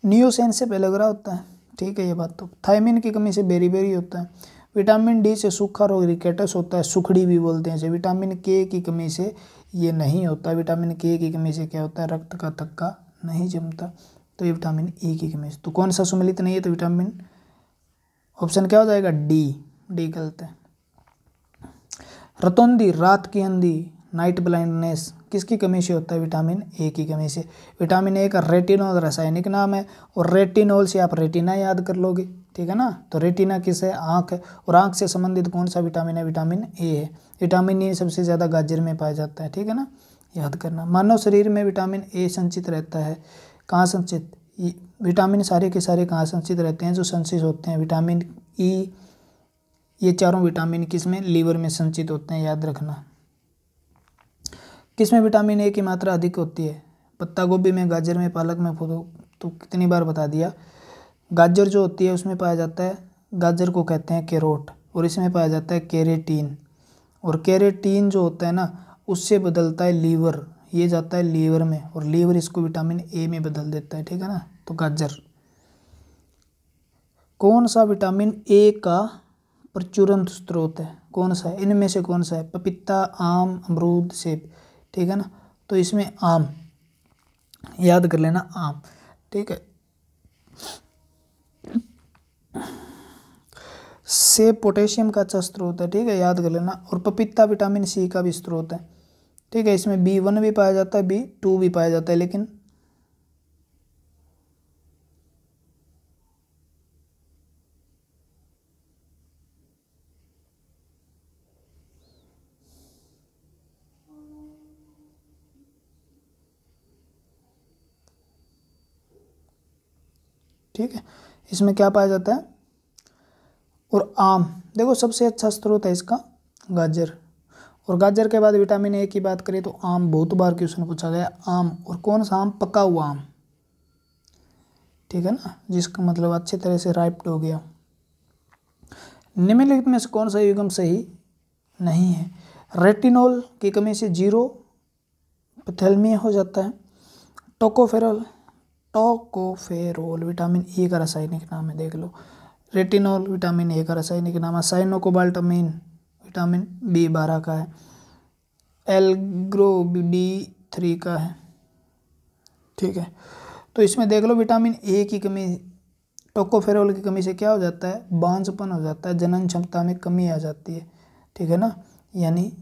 नियोसिन से पेलेग्रा होता है, ठीक है ये बात तो। थायमिन की कमी से बेरीबेरी होता है। विटामिन डी से सूखा रोग रिकेटस होता है, सुखड़ी भी बोलते हैं इसे। विटामिन के की कमी से ये नहीं होता। विटामिन के की कमी से क्या होता है? रक्त का थक्का नहीं जमता। तो ये विटामिन ए की कमी से। तो कौन सा सम्मिलित नहीं है? तो विटामिन ऑप्शन क्या हो जाएगा? डी गलत है। रतौंधी रात की अंधी नाइट ब्लाइंडनेस किसकी कमी से होता है? विटामिन ए की कमी से। विटामिन ए का रेटिनॉल रासायनिक नाम है और रेटिनॉल से आप रेटिना याद कर लोगे। ठीक है ना, तो रेटिना किस है? आँख है। और आँख से संबंधित कौन सा विटामिन है? विटामिन ए है। विटामिन ए सबसे ज़्यादा गाजर में पाया जाता है। ठीक है ना, याद करना। मानव शरीर में विटामिन ए संचित रहता है, कहाँ संचित? विटामिन सारे के सारे कहाँ संचित रहते हैं? जो संचित होते हैं विटामिन ई, ये चारों विटामिन किस में? लीवर में संचित होते हैं, याद रखना। किस में विटामिन ए की मात्रा अधिक होती है? पत्ता गोभी में, गाजर में, पालक में। तो कितनी बार बता दिया। गाजर जो होती है उसमें पाया जाता है, गाजर को कहते हैं कैरोट, और इसमें पाया जाता है केरेटीन। और केरेटीन जो होता है ना, उससे बदलता है लीवर, ये जाता है लीवर में, और लीवर इसको विटामिन ए में बदल देता है। ठीक है ना, तो गाजर। कौन सा विटामिन ए का प्रचुरन स्रोत है? कौन सा है? इनमें से कौन सा है? पपीता, आम, अमरूद, सेब। ठीक है ना, तो इसमें आम, याद कर लेना आम। ठीक है, सेब पोटेशियम का अच्छा स्रोत है। ठीक है, याद कर लेना। और पपीता विटामिन सी का भी स्रोत है। ठीक है, इसमें B1 भी पाया जाता है, B2 भी पाया जाता है, लेकिन ठीक है, इसमें क्या पाया जाता है? और आम, देखो सबसे अच्छा स्रोत है इसका गाजर। और गाजर के बाद विटामिन ए की बात करें तो आम, बहुत बार क्वेश्चन पूछा गया आम। और कौन सा आम? पका हुआ आम। ठीक है ना, जिसका मतलब अच्छे तरह से राइप्ड हो गया। निम्नलिखित में से कौन सा युग्म सही नहीं है? रेटिनॉल की कमी से जीरो पैथेलमिया हो जाता है। टोकोफेरोल विटामिन ई का रासायनिक नाम है, देख लो। रेटिनॉल विटामिन ए का रासायनिक नाम है। साइनोकोबाल्टामिन विटामिन B12 का है। एल्ग्रोडी3 का है। ठीक है, तो इसमें देख लो विटामिन ए की कमी, टोकोफेरोल की कमी से क्या हो जाता है, बांझपन हो जाता है, जनन क्षमता में कमी आ जाती है। ठीक है ना, यानी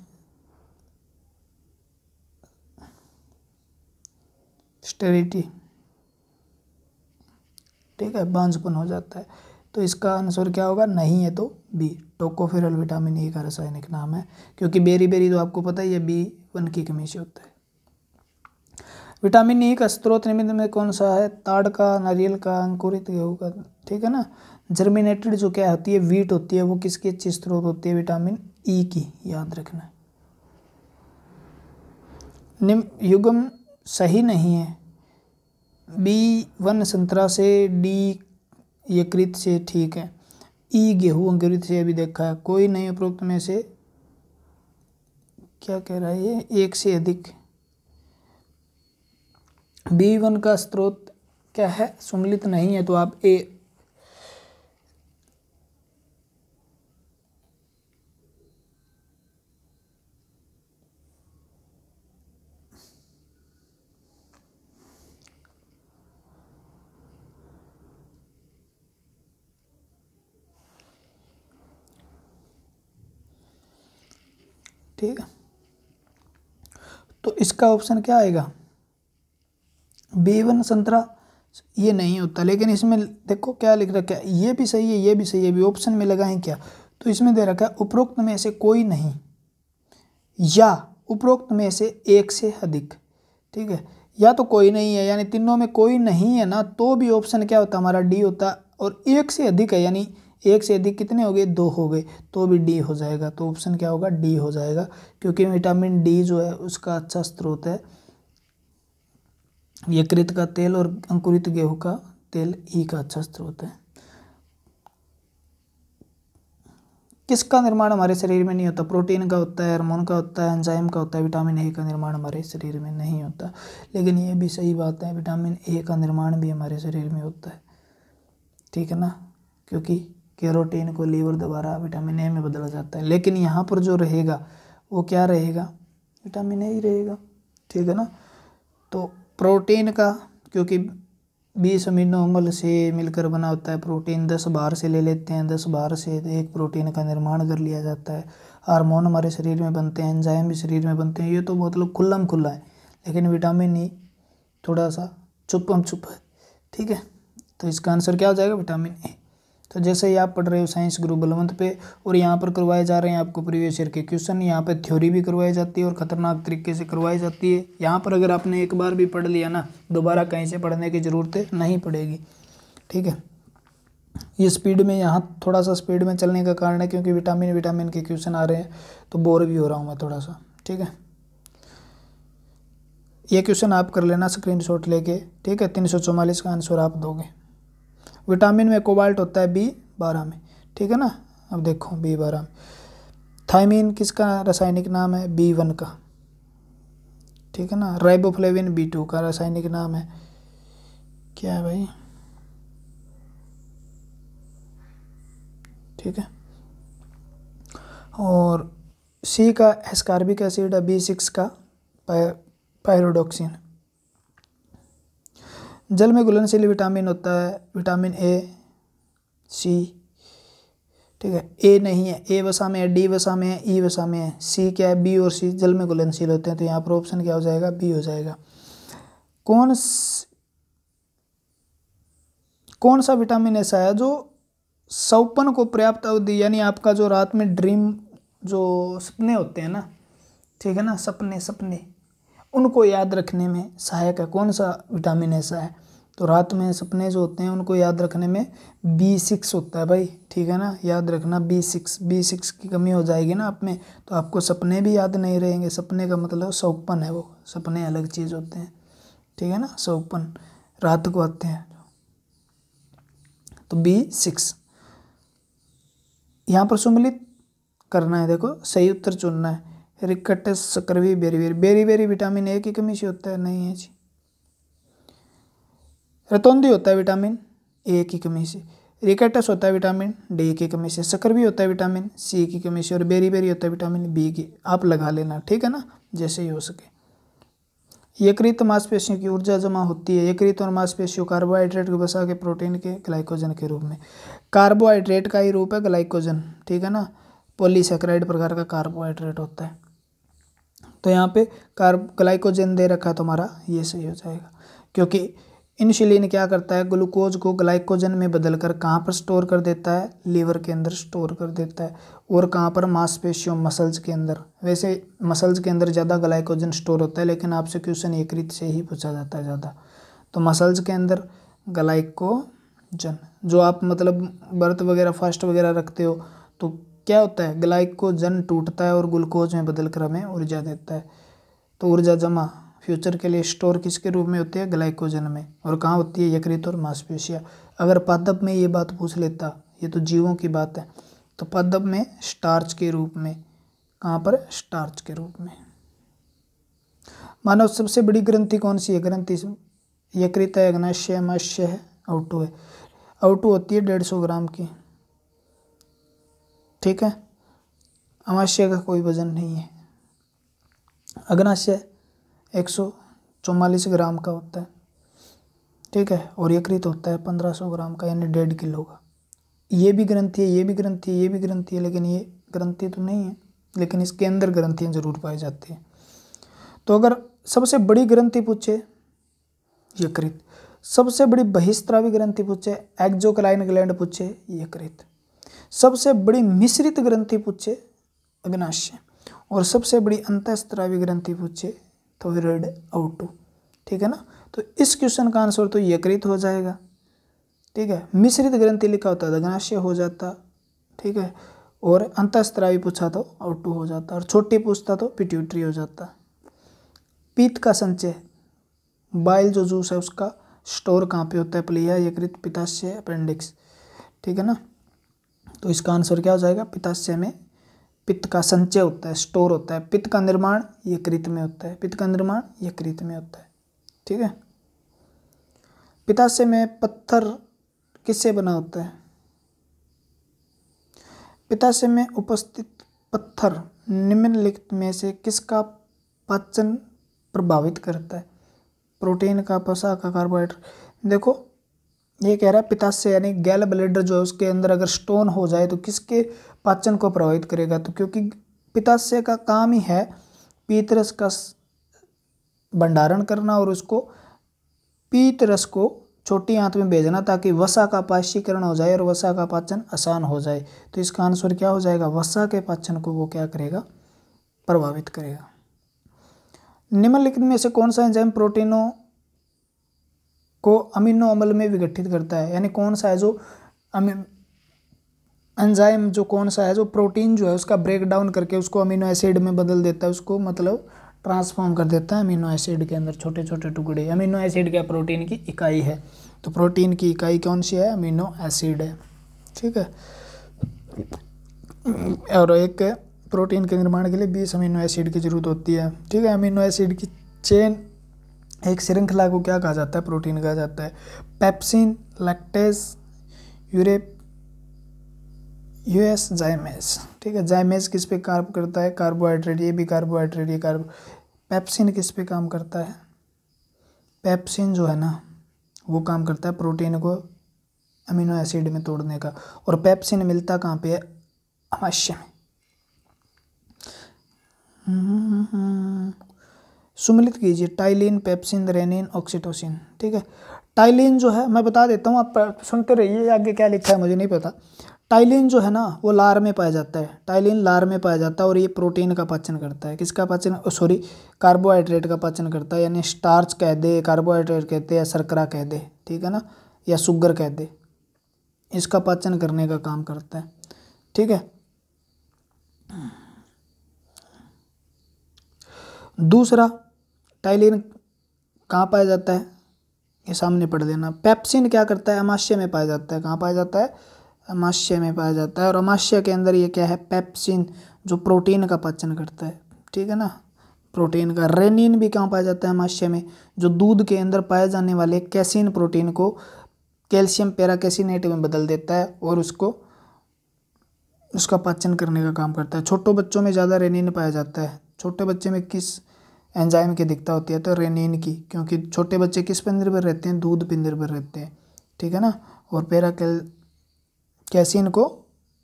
स्टेरिटी, ठीक है, बांझपन हो जाता है। तो इसका आंसर क्या होगा, नहीं है तो बी, टोकोफेरोल विटामिन ए का रासायनिक नाम है। क्योंकि बेरी बेरी तो आपको पता ही है B1 की कमी से होता है। विटामिन ई का स्रोत निम्न में कौन सा है, ताड़ का, नारियल का, अंकुरित गेहूं का। ठीक है ना, जर्मिनेटेड जो क्या होती है, वीट होती है, वो किसकी अच्छी स्रोत होती है, विटामिन ई की, याद रखना। निम्न युग्म सही नहीं है, B1 संतरा से, D यकृत से, ठीक है, ई गेहूं अंकुरित से अभी देखा है, कोई नहीं उपरोक्त में से क्या कह रहा है ये, एक से अधिक। B1 का स्रोत क्या है, सम्मिलित नहीं है, तो आप ए। ठीक है, तो इसका ऑप्शन क्या आएगा, B1 संतरा, ये नहीं होता। लेकिन इसमें देखो क्या लिख रखा है, ये भी सही है, ये भी सही है, भी ऑप्शन में लगाएं क्या, तो इसमें दे रखा है उपरोक्त में से कोई नहीं या उपरोक्त में से एक से अधिक। ठीक है, या तो कोई नहीं है, यानी तीनों में कोई नहीं है ना, तो भी ऑप्शन क्या होता हमारा डी होता, और एक से अधिक है, यानी एक से अधिक कितने हो गए, 2 हो गए, तो भी डी हो जाएगा। तो ऑप्शन क्या होगा, डी हो जाएगा, क्योंकि विटामिन डी जो है उसका अच्छा स्रोत है यकृत का तेल, और अंकुरित गेहूं का तेल ई का अच्छा स्रोत है। किसका निर्माण हमारे शरीर में नहीं होता, प्रोटीन का होता है, हार्मोन का होता है, एंजाइम का होता है। विटामिन ए का निर्माण हमारे शरीर में नहीं होता। लेकिन ये भी सही बात है, विटामिन ए का निर्माण भी हमारे शरीर में होता है। ठीक है ना, क्योंकि कैरोटीन को लीवर द्वारा विटामिन ए में बदला जाता है। लेकिन यहाँ पर जो रहेगा वो क्या रहेगा, विटामिन ए ही रहेगा। ठीक है ना, तो प्रोटीन का, क्योंकि 20 अमीनो अम्ल से मिलकर बना होता है प्रोटीन, 10 बाहर से ले लेते हैं, 10 बाहर से एक प्रोटीन का निर्माण कर लिया जाता है। हार्मोन हमारे शरीर में बनते हैं, एंजाइम भी शरीर में बनते हैं। ये तो मतलब खुल्लम खुल्ला है। लेकिन विटामिन ई थोड़ा सा छुपम छुप है। ठीक है, तो इसका आंसर क्या हो जाएगा, विटामिन ए। तो जैसे ही आप पढ़ रहे हो साइंस ग्रुप बलवंत पे, और यहाँ पर करवाए जा रहे हैं आपको प्रीवियस ईयर के क्वेश्चन, यहाँ पे थ्योरी भी करवाई जाती है और ख़तरनाक तरीके से करवाई जाती है। यहाँ पर अगर आपने एक बार भी पढ़ लिया ना, दोबारा कहीं से पढ़ने की ज़रूरत नहीं पड़ेगी। ठीक है, ये स्पीड में, यहाँ थोड़ा सा स्पीड में चलने का कारण है क्योंकि विटामिन के क्वेश्चन आ रहे हैं, तो बोर भी हो रहा हूँ मैं थोड़ा सा। ठीक है, ये क्वेश्चन आप कर लेना स्क्रीनशॉट लेके। ठीक है, 344 का आंसर आप दोगे। विटामिन में कोबाल्ट होता है B12 में। ठीक है ना, अब देखो B12 में थायमीन किसका रासायनिक नाम है, B1 का। ठीक है ना, राइबोफ्लेविन B2 का रासायनिक नाम है, क्या है भाई। ठीक है, और C का एस्कॉर्बिक एसिड है, B6 का पायरोडॉक्सिन। जल में घुलनशील विटामिन होता है विटामिन ए, सी। ठीक है, ए नहीं है, ए वसा में है, डी वसा में है, ई वसा में है। सी क्या है, बी और सी जल में घुलनशील होते हैं, तो यहाँ पर ऑप्शन क्या हो जाएगा, बी हो जाएगा। कौन सा विटामिन ऐसा है जो सौपन को पर्याप्त अवधि, यानी आपका जो रात में ड्रीम जो सपने होते हैं ना, ठीक है ना, सपने उनको याद रखने में सहायक है। कौन सा विटामिन ऐसा है, तो रात में सपने जो होते हैं उनको याद रखने में B6 होता है भाई। ठीक है ना, याद रखना B6 की कमी हो जाएगी ना आप में, तो आपको सपने भी याद नहीं रहेंगे। सपने का मतलब सौपन है, वो सपने अलग चीज़ होते हैं। ठीक है ना, सौपन रात को आते हैं, तो B6 यहाँ पर सम्मिलित करना है। देखो सही उत्तर चुनना है। रिकटस स्कर्वी बेरी विटामिन ए की कमी से होता है, नहीं है जी। रतौंधी होता है विटामिन ए की कमी से। रिकेटस होता है विटामिन डी की कमी से, शक्कर भी होता है विटामिन सी की कमी से, और बेरी बेरी होता है विटामिन बी की। आप लगा लेना, ठीक है ना, जैसे ही हो सके। यकृत मांसपेशियों की ऊर्जा जमा होती है। यकृत और मांसपेशियों कार्बोहाइड्रेट को बसा के प्रोटीन के ग्लाइकोजन के रूप में। कार्बोहाइड्रेट का ही रूप है ग्लाइकोजन, ठीक है ना, पॉलीसेकेराइड प्रकार का कार्बोहाइड्रेट होता है। तो यहाँ पे ग्लाइकोजन दे रखा है तुम्हारा, ये सही हो जाएगा। क्योंकि इंसुलिन क्या करता है, ग्लूकोज को ग्लाइकोजन में बदलकर कहाँ पर स्टोर कर देता है, लीवर के अंदर स्टोर कर देता है। और कहाँ पर, मांसपेशियों मसल्स के अंदर। वैसे मसल्स के अंदर ज़्यादा ग्लाइकोजन स्टोर होता है, लेकिन आपसे क्वेश्चन यकृत से ही पूछा जाता है ज़्यादा। तो मसल्स के अंदर ग्लाइकोजन, जो आप मतलब व्रत वगैरह फास्ट वगैरह रखते हो तो क्या होता है, ग्लाइकोजन टूटता है और ग्लूकोज में बदल कर हमें ऊर्जा देता है। तो ऊर्जा जमा फ्यूचर के लिए स्टोर किसके रूप में होती है, ग्लाइकोजन में। और कहाँ होती है, यकृत और मांसपेशियाँ। अगर पादप में ये बात पूछ लेता, ये तो जीवों की बात है, तो पादप में स्टार्च के रूप में। कहाँ पर, स्टार्च के रूप में। मानव सबसे बड़ी ग्रंथि कौन सी है, ग्रंथि यकृत है, अग्नाशय है, अमाशय है, औटू है। औटू होती है 150 ग्राम की, ठीक है। अमाशय का कोई वजन नहीं है। अग्नाशय 144 ग्राम का होता है, ठीक है। और यकृत होता है 1500 ग्राम का, यानी 1.5 किलो का। ये भी ग्रंथि है, ये भी ग्रंथि है, ये भी ग्रंथि है, लेकिन ये ग्रंथि तो नहीं है, लेकिन इसके अंदर ग्रंथियाँ जरूर पाई जाती हैं। तो अगर सबसे बड़ी ग्रंथि पूछे यकृत, सबसे बड़ी बहिस्त्रावी ग्रंथि पूछे, एक्सोक्राइन ग्लैंड पूछे, यकृत। सबसे बड़ी मिश्रित ग्रंथि पूछे, अग्नाशय। और सबसे बड़ी अंतःस्त्रावी ग्रंथि पूछे, थायराइड, औटू, ठीक है ना। तो इस क्वेश्चन का आंसर तो यकृत हो जाएगा, ठीक है। मिश्रित ग्रंथि लिखा होता है अग्नाशय हो जाता, ठीक है। और अंतःस्त्रावी पूछा तो औटू हो जाता, और छोटी पूछता तो पिट्यूटरी हो जाता। पीत का संचय, बाइल जो जूस है उसका स्टोर कहाँ पे होता है, प्लीहा, यकृत, पित्ताशय, अपेंडिक्स, ठीक है ना। तो इसका आंसर क्या हो जाएगा, पित्ताशय में पित्त का संचय होता है, स्टोर होता है। पित्त का निर्माण यकृत में होता है, पित्त का निर्माण यकृत में होता है, ठीक है। पित्ताशय में पत्थर किससे बना होता है, पित्ताशय में उपस्थित पत्थर निम्नलिखित में से किसका पाचन प्रभावित करता है, प्रोटीन का, वसा का, कार्बोहाइड्रेट। देखो ये कह रहा है पित्ताशय यानी गैल ब्लैडर जो है उसके अंदर अगर स्टोन हो जाए तो किसके पाचन को प्रभावित करेगा, तो क्योंकि पित्ताशय का काम ही है पीत रस का भंडारण करना और उसको पीत रस को छोटी आंत में भेजना ताकि वसा का पाचीकरण हो जाए और वसा का पाचन आसान हो जाए। तो इसका आंसर क्या हो जाएगा, वसा के पाचन को वो क्या करेगा, प्रभावित करेगा। निम्नलिखित में से कौन सा एंजाइम प्रोटीनों को अमीनो अम्ल में विघटित करता है, यानी कौन सा है जो एंजाइम जो कौन सा है जो प्रोटीन जो है उसका ब्रेक डाउन करके उसको अमीनो एसिड में बदल देता है, उसको मतलब ट्रांसफॉर्म कर देता है अमीनो एसिड के अंदर छोटे छोटे टुकड़े। अमीनो एसिड क्या प्रोटीन की इकाई है, तो प्रोटीन की इकाई कौन सी है, अमीनो एसिड है, ठीक है। और एक प्रोटीन के निर्माण के लिए 20 अमीनो एसिड की जरूरत होती है, ठीक है। अमीनो एसिड की चेन, एक श्रृंखला को क्या कहा जाता है, प्रोटीन कहा जाता है। पेप्सिन, लैक्टेज, यूएस जाइमेज, ठीक है। जाइमेज किस पे काम करता है, कार्बोहाइड्रेट, ये भी कार्बोहाइड्रेट, ये पेप्सिन किस पे काम करता है, पेप्सिन जो है ना वो काम करता है प्रोटीन को अमीनो एसिड में तोड़ने का। और पेप्सिन मिलता कहाँ पे है, अमाशय में। सुमिलित कीजिए, टाइलिन, पेप्सिन, रेनिन, ऑक्सीटोसिन, ठीक है। टाइलिन जो है मैं बता देता हूँ, आप सुनते रहिए, आगे क्या लिखा है मुझे नहीं पता। टाइलिन जो है ना वो लार में पाया जाता है, टाइलिन लार में पाया जाता है और ये प्रोटीन का पाचन करता है। किसका पाचन, सॉरी कार्बोहाइड्रेट का पाचन करता है, यानी स्टार्च कह दे, कार्बोहाइड्रेट कहते हैं, या शर्करा कह दे, ठीक है ना, या शुगर कह दे, इसका पाचन करने का काम करता है, ठीक है। दूसरा, टाइलिन कहाँ पाया जाता है, ये सामने पढ़ लेना। पेप्सिन क्या करता है, अमाशय में पाया जाता है। कहाँ पाया जाता है, अमाशय में पाया जाता है। और अमाशय के अंदर ये क्या है, पेप्सिन जो प्रोटीन का पाचन करता है, ठीक है ना, प्रोटीन का। रेनिन भी कहाँ पाया जाता है, अमाशय में, जो दूध के अंदर पाए जाने वाले कैसीन प्रोटीन को कैल्शियम पैराकेसिनेट में बदल देता है और उसका पाचन करने का काम करता है। छोटे बच्चों में ज़्यादा रेनिन पाया जाता है। छोटे बच्चे में किस एंजाइम की दिक्कत होती है? तो रेनिन की, क्योंकि छोटे बच्चे किस पर निर्भर रहते हैं? दूध पर निर्भर रहते हैं, ठीक है ना। और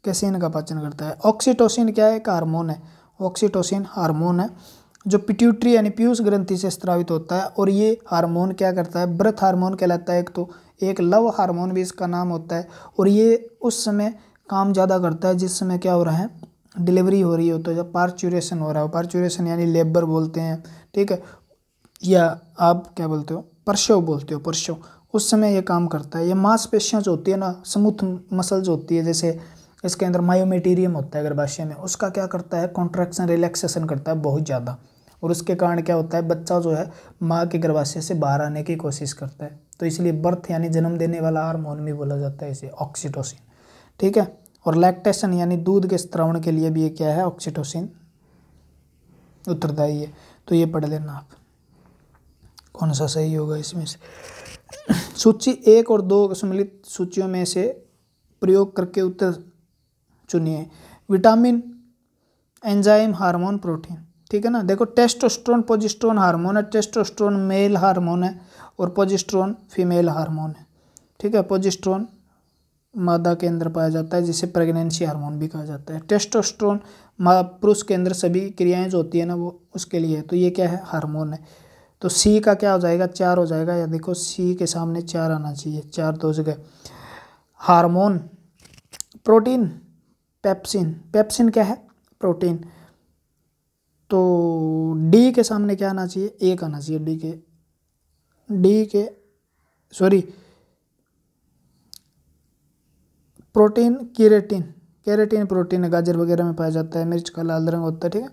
कैसीन का पाचन करता है। ऑक्सीटोसिन क्या है? एक हार्मोन है। ऑक्सीटोसिन हार्मोन है जो पिट्यूटरी यानी पीयूष ग्रंथि से स्रावित होता है। और ये हार्मोन क्या करता है? बर्थ हार्मोन कहलाता है। एक लव हार्मोन भी इसका नाम होता है। और ये उस समय काम ज़्यादा करता है जिस समय क्या हो रहा है? डिलीवरी हो रही हो, तो जब पार्चुरेशन हो रहा हो, पार्चुरेशन यानी लेबर बोलते हैं, ठीक है, या आप क्या बोलते हो? प्रसव बोलते हो, प्रसव। उस समय ये काम करता है। ये मांसपेशियाँ जो होती है ना, स्मूथ मसल्स होती है, जैसे इसके अंदर मायोमेटीरियम होता है गर्भाशय में, उसका क्या करता है? कॉन्ट्रैक्शन रिलैक्सेशन करता है बहुत ज़्यादा। और उसके कारण क्या होता है? बच्चा जो है माँ के गर्भाशय से बाहर आने की कोशिश करता है। तो इसलिए बर्थ यानी जन्म देने वाला हार्मोन भी बोला जाता है इसे, ऑक्सीटोसिन, ठीक है। और लैक्टेशन यानी दूध के स्त्रावण के लिए भी ये क्या है? ऑक्सीटोसिन उत्तरदायी है। तो ये पढ़ लेना आप, कौन सा सही होगा इसमें से। सूची 1 और 2 सम्मिलित सूचियों में से प्रयोग करके उत्तर चुनिए। विटामिन, एंजाइम, हार्मोन, प्रोटीन, ठीक है ना। देखो टेस्टोस्टेरोन प्रोजेस्टेरोन हार्मोन है। टेस्टोस्टेरोन मेल हार्मोन है और प्रोजेस्टेरोन फीमेल हार्मोन है, ठीक है। प्रोजेस्टेरोन मादा के अंदर पाया जाता है, जिसे प्रेगनेंसी हार्मोन भी कहा जाता है। टेस्टोस्टेरोन पुरुष के अंदर सभी क्रियाएं जो होती है ना वो उसके लिए है। तो ये क्या है? हार्मोन है। तो सी का क्या हो जाएगा? 4 हो जाएगा। या देखो सी के सामने 4 आना चाहिए, 4 2 जगह। Hormone, protein, pepsin. पेप्सिन क्या है? प्रोटीन। तो डी के सामने क्या आना चाहिए? 1 आना चाहिए। प्रोटीन, केरेटिन प्रोटीन है, गाजर वगैरह में पाया जाता है, मिर्च का लाल रंग होता है, ठीक है।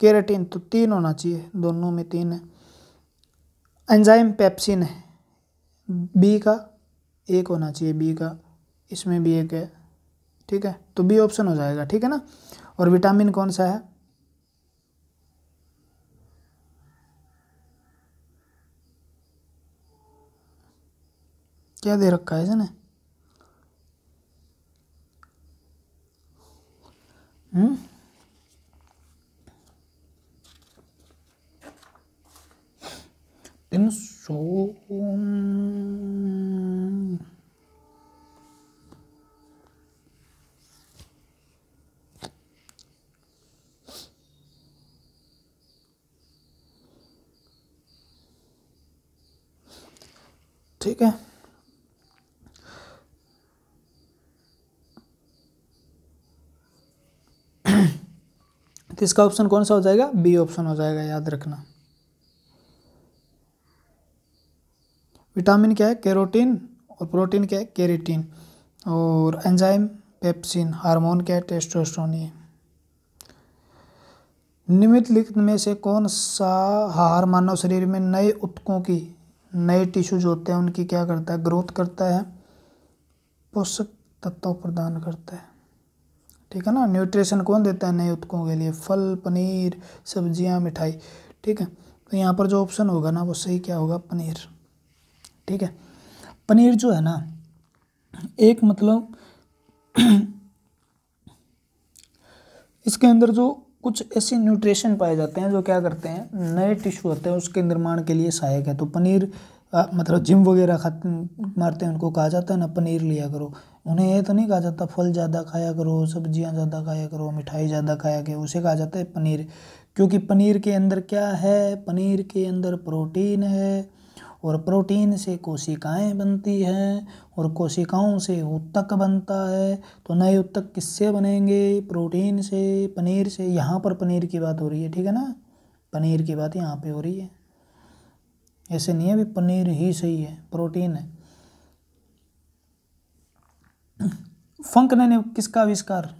केरेटिन तो 3 होना चाहिए, दोनों में 3 है। एंजाइम पेप्सिन है, बी का 1 होना चाहिए, बी का, इसमें भी 1 है, ठीक है। तो बी ऑप्शन हो जाएगा, ठीक है ना। और विटामिन कौन सा है? क्या दे रखा है इसने? ठीक है। तो इसका ऑप्शन कौन सा हो जाएगा? बी ऑप्शन हो जाएगा, याद रखना। विटामिन क्या है? कैरोटीन। और प्रोटीन क्या है? केरेटिन। और एंजाइम पेप्सिन। हार्मोन क्या है? टेस्टोस्टेरोन। ये निम्नलिखित में से कौन सा आहार मानव शरीर में नए ऊतकों की, नए टिश्यू जो होते हैं उनकी क्या करता है? ग्रोथ करता है, पोषक तत्व प्रदान करता है, ठीक है ना। न्यूट्रिशन कौन देता है नए ऊतकों के लिए? फल, पनीर, सब्जियां, मिठाई, ठीक है। तो यहाँ पर जो ऑप्शन होगा ना वो सही क्या होगा? पनीर, ठीक है। पनीर जो है ना, एक मतलब इसके अंदर जो कुछ ऐसे न्यूट्रिशन पाए जाते हैं जो क्या करते हैं? नए टिश्यू होते हैं उसके निर्माण के लिए सहायक है। तो पनीर मतलब जिम वगैरह खाते मारते हैं उनको कहा जाता है ना पनीर लिया करो। उन्हें ये तो नहीं कहा जाता फल ज़्यादा खाया करो, सब्जियां ज़्यादा खाया करो, मिठाई ज़्यादा खाया करो, उसे कहा जाता है पनीर। क्योंकि पनीर के अंदर क्या है? पनीर के अंदर प्रोटीन है और प्रोटीन से कोशिकाएं बनती हैं और कोशिकाओं से ऊतक बनता है। तो नए ऊतक किससे बनेंगे? प्रोटीन से, पनीर से। यहाँ पर पनीर की बात हो रही है, ठीक है ना। पनीर की बात यहाँ पे हो रही है, ऐसे नहीं है भी पनीर ही सही है, प्रोटीन है। फंक ने किसका आविष्कार?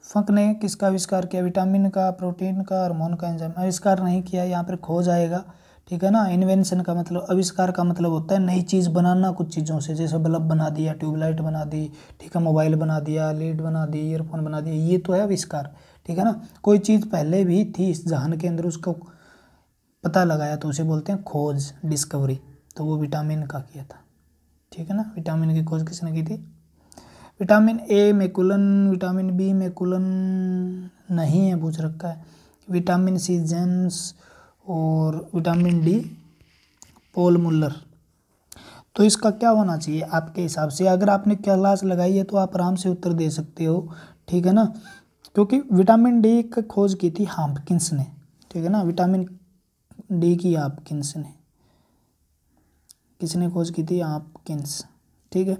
फंक ने किसका आविष्कार किया? विटामिन का, प्रोटीन का, हार्मोन का, एंजाइम। आविष्कार नहीं किया, यहाँ पर खोज आएगा, ठीक है ना। इन्वेंशन का मतलब, आविष्कार का मतलब होता है नई चीज़ बनाना कुछ चीज़ों से। जैसे बल्ब बना दिया, ट्यूबलाइट बना दी, ठीक है, मोबाइल बना दिया, लीड बना दी, ईयरफोन बना दिया, ये तो है आविष्कार, ठीक है ना। कोई चीज़ पहले भी थी इस जहान के अंदर, उसको पता लगाया तो उसे बोलते हैं खोज, डिस्कवरी। तो वो विटामिन का किया था, ठीक है ना। विटामिन की खोज किसने की थी? Vitamin A McCollum, vitamin B McCollum नहीं है, पूछ रखा है। विटामिन सी जेम्स और विटामिन डी पॉल मुल्लर। तो इसका क्या होना चाहिए आपके हिसाब से? अगर आपने क्लास लगाई है तो आप आराम से उत्तर दे सकते हो, ठीक है ना। क्योंकि विटामिन डी की खोज की थी हॉपकिंस ने, ठीक है ना। विटामिन डी की हॉपकिंस ने, किसने खोज की थी? हॉपकिंस, ठीक है।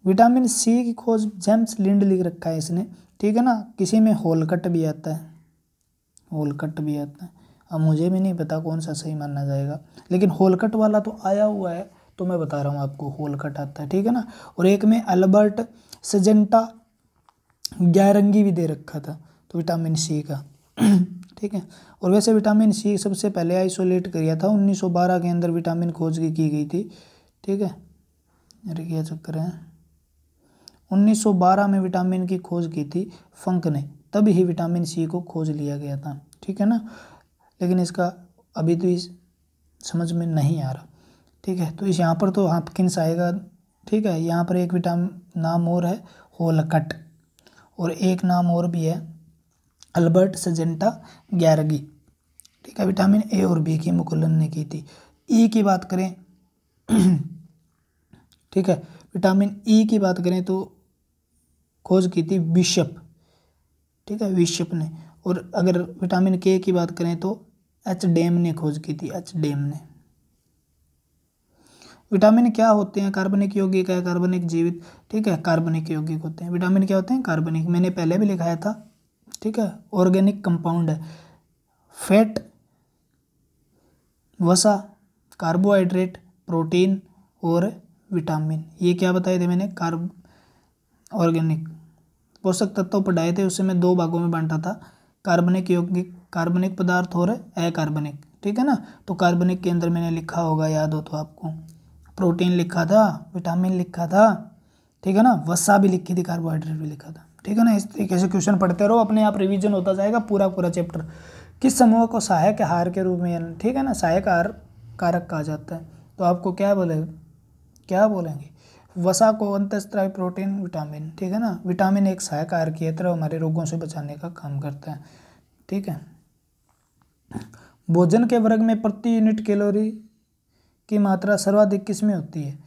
विटामिन सी की खोज जेम्स लिंड लिख रखा है इसने, ठीक है ना। किसी में होलकट भी आता है, होलकट भी आता है। अब मुझे भी नहीं पता कौन सा सही माना जाएगा, लेकिन होलकट वाला तो आया हुआ है, तो मैं बता रहा हूँ आपको होलकट आता है, ठीक है ना। और एक में अल्बर्ट सजेंटा गैरंगी भी दे रखा था, तो विटामिन सी का ठीक है। और वैसे विटामिन सी सबसे पहले आइसोलेट किया था 1912 के अंदर विटामिन खोज की गई थी, ठीक है। अरे क्या चक्कर है, 1912 में विटामिन की खोज की थी फंक ने, तभी ही विटामिन सी को खोज लिया गया था, ठीक है ना। लेकिन इसका अभी तो इस समझ में नहीं आ रहा, ठीक है। तो इस यहाँ पर तो हॉपकिंस आएगा, ठीक है। यहाँ पर एक विटामिन नाम और है होलकट, और एक नाम और भी है अल्बर्ट सजेंटा गैरगी, ठीक है। विटामिन ए और बी की मैकुलन ने की थी। ई की बात करें ठीक है, विटामिन ई की बात करें तो खोज की थी बिशप, ठीक है, बिशप ने। और अगर विटामिन के की बात करें तो एच डेम ने खोज की थी, एच डेम ने। विटामिन क्या होते हैं? कार्बनिक यौगिक है, कार्बनिक जीवित, ठीक है, कार्बनिक यौगिक होते हैं। विटामिन क्या होते हैं? कार्बनिक, मैंने पहले भी लिखाया था, ठीक है। ऑर्गेनिक कंपाउंड है, फैट, वसा, कार्बोहाइड्रेट, प्रोटीन और विटामिन, ये क्या बताए थे मैंने? कार्ब ऑर्गेनिक पोषक तत्व पढ़ाए थे, उससे मैं 2 भागों में बांटा था, कार्बनिक यौगिक, कार्बनिक पदार्थ और अकार्बनिक, ठीक है ना। तो कार्बनिक के अंदर मैंने लिखा होगा, याद हो तो आपको, प्रोटीन लिखा था, विटामिन लिखा था, ठीक है ना, वसा भी लिखी थी, कार्बोहाइड्रेट भी लिखा था, ठीक है ना। इस तरीके से क्वेश्चन पढ़ते रहो, अपने आप रिवीजन होता जाएगा पूरा पूरा चैप्टर। किस समूह को सहायक आहार के रूप में, ठीक है ना, सहायक आहार कारक कहा जाता है? तो आपको क्या बोलेंगे? वसा को अंतःस्त्रावी प्रोटीन, विटामिन, ठीक है ना। विटामिन एक सहायक आहार की तरह हमारे रोगों से बचाने का काम करता है, ठीक है। भोजन के वर्ग में प्रति यूनिट कैलोरी की मात्रा सर्वाधिक किसमें होती है?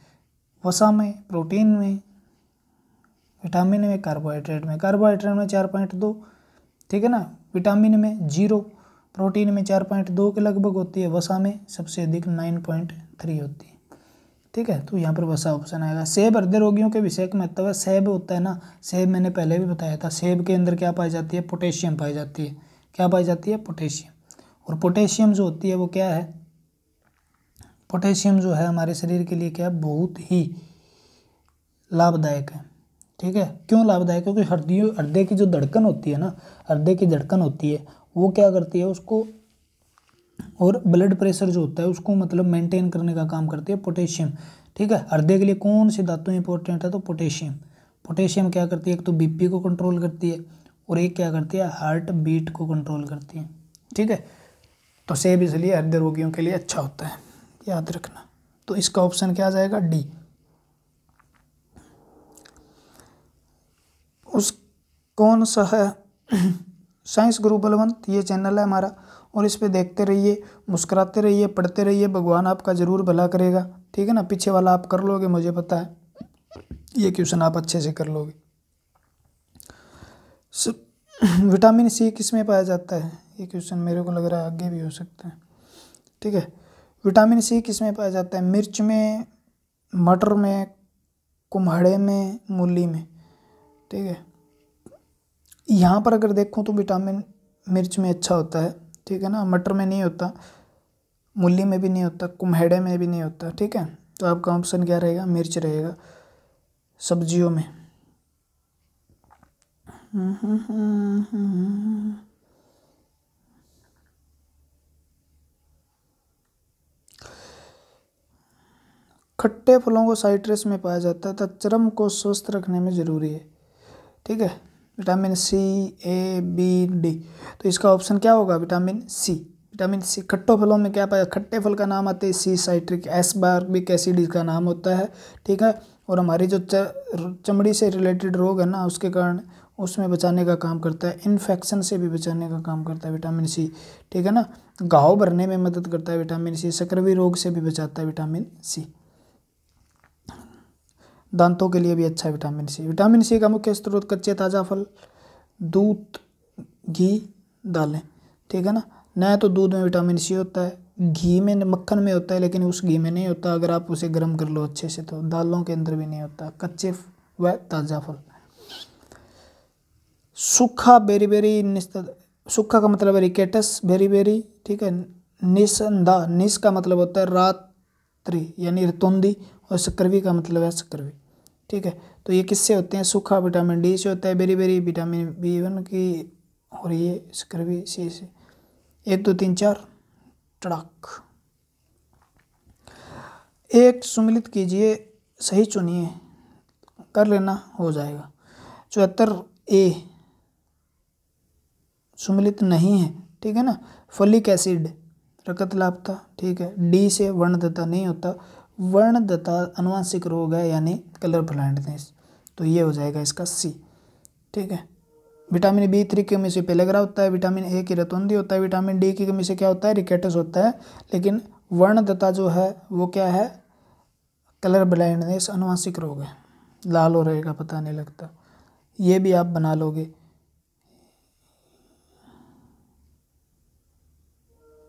वसा में, प्रोटीन में, विटामिन में, कार्बोहाइड्रेट में। कार्बोहाइड्रेट में 4.2, ठीक है ना, विटामिन में 0, प्रोटीन में 4.2 के लगभग होती है, वसा में सबसे अधिक 9.3 होती है, ठीक है। तो यहाँ पर वसा ऑप्शन आएगा। सेब हृदय रोगियों के विषय महत्व है। सेब होता है ना, सेब मैंने पहले भी बताया था, सेब के अंदर क्या पाई जाती है? पोटेशियम पाई जाती है। क्या पाई जाती है? पोटेशियम। और पोटेशियम जो होती है वो क्या है? पोटेशियम जो है हमारे शरीर के लिए क्या है? बहुत ही लाभदायक है, ठीक है। क्यों लाभदायक? क्योंकि हृदय की जो धड़कन होती है ना, हृदय की धड़कन होती है, वो क्या करती है उसको, और ब्लड प्रेशर जो होता है उसको मतलब मेंटेन करने का काम करती है पोटेशियम, ठीक है। हृदय के लिए कौन सी धातु इंपॉर्टेंट है? तो पोटेशियम। पोटेशियम क्या करती है? एक तो बीपी को कंट्रोल करती है, और एक क्या करती है? हार्ट बीट को कंट्रोल करती है, ठीक है। तो सेब इसलिए हृदय रोगियों के लिए अच्छा होता है, याद रखना। तो इसका ऑप्शन क्या आ जाएगा? डी। उस कौन सा है? साइंस गुरु बलवंत, ये चैनल है हमारा, और इस पे देखते रहिए, मुस्कुराते रहिए, पढ़ते रहिए, भगवान आपका ज़रूर भला करेगा, ठीक है ना। पीछे वाला आप कर लोगे, मुझे पता है, ये क्वेश्चन आप अच्छे से कर लोगे। विटामिन सी किस में पाया जाता है? ये क्वेश्चन मेरे को लग रहा है आगे भी हो सकता है, ठीक है। विटामिन सी किस में पाया जाता है? मिर्च में, मटर में, कुम्हड़े में, मूली में, ठीक है। यहाँ पर अगर देखूँ तो विटामिन मिर्च में अच्छा होता है, ठीक है ना, मटर में नहीं होता, मूली में भी नहीं होता, कुम्हेड़े में भी नहीं होता, ठीक है। तो आपका ऑप्शन क्या रहेगा? मिर्च रहेगा सब्जियों में। खट्टे फलों को साइट्रस में पाया जाता है, तथा चर्म को स्वस्थ रखने में ज़रूरी है, ठीक है। विटामिन सी, ए, बी, डी, तो इसका ऑप्शन क्या होगा? विटामिन सी, विटामिन सी खट्टो फलों में क्या पाया, खट्टे फल का नाम आते हैं सी साइट्रिक, एस्पार्बिक एसिड इसका नाम होता है, ठीक है। और हमारी जो चमड़ी से रिलेटेड रोग है ना, उसके कारण उसमें बचाने का काम करता है, इन्फेक्शन से भी बचाने का काम करता है विटामिन सी, ठीक है ना। घाव भरने में मदद करता है विटामिन सी, सकरवी रोग से भी बचाता है विटामिन सी, दांतों के लिए भी अच्छा है विटामिन सी। विटामिन सी का मुख्य स्रोत कच्चे ताज़ा फल, दूध, घी, दालें, ठीक है ना। न तो दूध में विटामिन सी होता है, घी में, मक्खन में होता है, लेकिन उस घी में नहीं होता अगर आप उसे गर्म कर लो अच्छे से, तो दालों के अंदर भी नहीं होता, कच्चे व ताज़ा फल। सूखा बेरी बेरी, सूखा का मतलब है रिकेटस बेरी बेरी, ठीक है। निसंदा, निस का मतलब होता है रात्रि यानी ऋतुंदी, और सकरवी का मतलब है सकरवी, ठीक है। तो ये किससे होते हैं, सूखा विटामिन डी से होता है, बेरी बेरी विटामिन B1 की, और ये सकरवी सी से। 1 2 3 4 टड़ाक। एक सम्मिलित कीजिए, सही चुनिए, कर लेना हो जाएगा। 74A सम्मिलित नहीं है, ठीक है ना। फॉलिक एसिड रकत लापता, ठीक है। डी से वर्णदत्ता नहीं होता, वर्णदत्ता अनुवांशिक रोग है यानी कलर ब्लाइंडनेस, तो ये हो जाएगा इसका सी, ठीक है। विटामिन B3 की कमी से पेलेग्रा होता है, विटामिन ए की रतौंधी होता है, विटामिन डी की कमी से क्या होता है, रिकेटस होता है। लेकिन वर्णदत्ता जो है वो क्या है, कलर ब्लाइंडनेस अनुवांशिक रोग है, लाल हो रहेगा पता नहीं लगता, ये भी आप बना लोगे,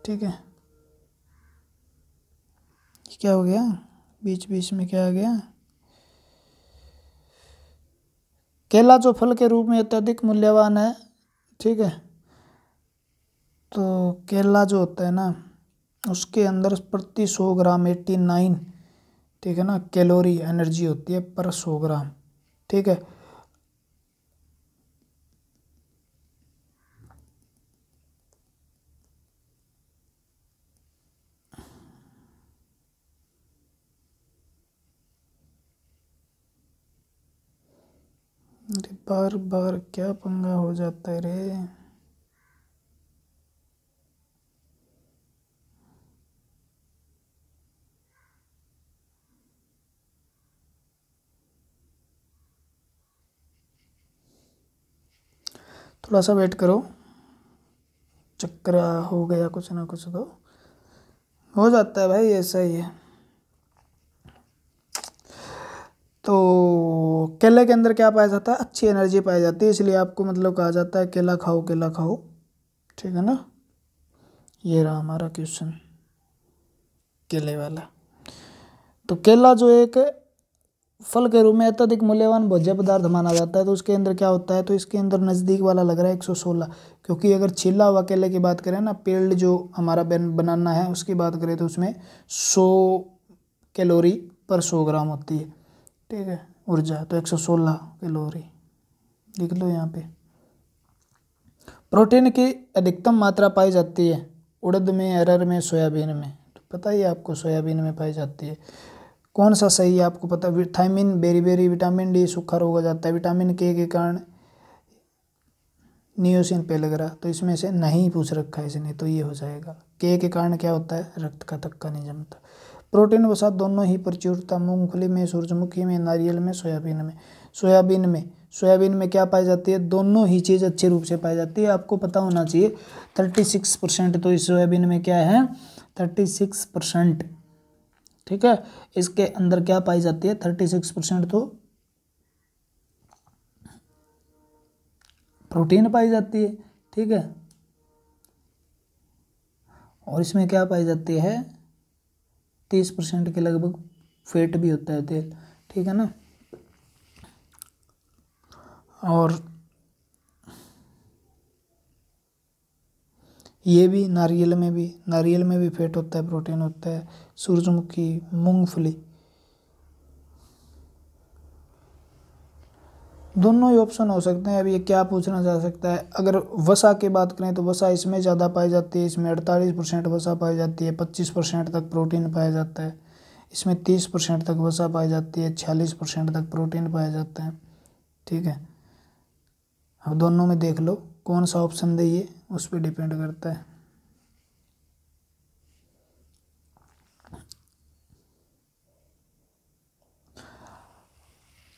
ठीक है। क्या हो गया, बीच बीच में क्या आ गया, केला जो फल के रूप में अत्यधिक मूल्यवान है, ठीक है। तो केला जो होता है ना, उसके अंदर प्रति 100 ग्राम 89, ठीक है ना, कैलोरी एनर्जी होती है पर 100 ग्राम, ठीक है। अरे बार बार क्या पंगा हो जाता है रे। थोड़ा सा वेट करो, चक्कर हो गया कुछ ना कुछ तो हो जाता है भाई, ऐसा ही है। तो केले के अंदर क्या पाया जाता है, अच्छी एनर्जी पाई जाती है, इसलिए आपको मतलब कहा जाता है केला खाओ केला खाओ, ठीक है ना। ये रहा हमारा क्वेश्चन केले वाला। तो केला जो एक फल के रूप में अत्यधिक मूल्यवान भोज्य पदार्थ माना जाता है, तो उसके अंदर क्या होता है, तो इसके अंदर नज़दीक वाला लग रहा है 116, क्योंकि अगर छिला हुआ केले की बात करें ना, पेल्ड जो हमारा बनाना है उसकी बात करें तो उसमें 100 कैलोरी पर 100 ग्राम होती है, ठीक है, ऊर्जा, तो 116 कैलोरी लिख लो यहाँ पे। प्रोटीन की अधिकतम मात्रा पाई जाती है उड़द में, अरहर में, सोयाबीन में, तो पता ही आपको सोयाबीन में पाई जाती है। कौन सा सही है आपको पता, थायमिन, बेरी, विटामिन डी सूखा रोग हो जाता है, विटामिन के कारण नियोसिन पेलेग्रा, तो इसमें से नहीं पूछ रखा है इसने, तो ये हो जाएगा। के कारण क्या होता है, रक्त का थक्का नहीं जमता। प्रोटीन वसा दोनों ही प्रचुरता मूंगफली में, सूरजमुखी में, नारियल में, सोयाबीन में। सोयाबीन में क्या पाई जाती है, दोनों ही चीज़ अच्छे रूप से पाई जाती है, आपको पता होना चाहिए। 36% तो इस सोयाबीन में क्या है, 36%, ठीक है। इसके अंदर क्या पाई जाती है, 36% तो प्रोटीन पाई जाती है, ठीक है। और इसमें क्या पाई जाती है, 30% के लगभग फैट भी होता है, तेल, ठीक है ना। और ये भी नारियल में भी फैट होता है, प्रोटीन होता है, सूरजमुखी, मूंगफली, दोनों ही ऑप्शन हो सकते हैं। अब ये क्या पूछना जा सकता है, अगर वसा की बात करें तो वसा इसमें ज़्यादा पाई जाती है, इसमें 48% वसा पाई जाती है, 25% तक प्रोटीन पाया जाता है, इसमें 30% तक वसा पाई जाती है, 46% तक प्रोटीन पाया जाता है, ठीक है। अब दोनों में देख लो कौन सा ऑप्शन दे, ये उस पर डिपेंड करता है।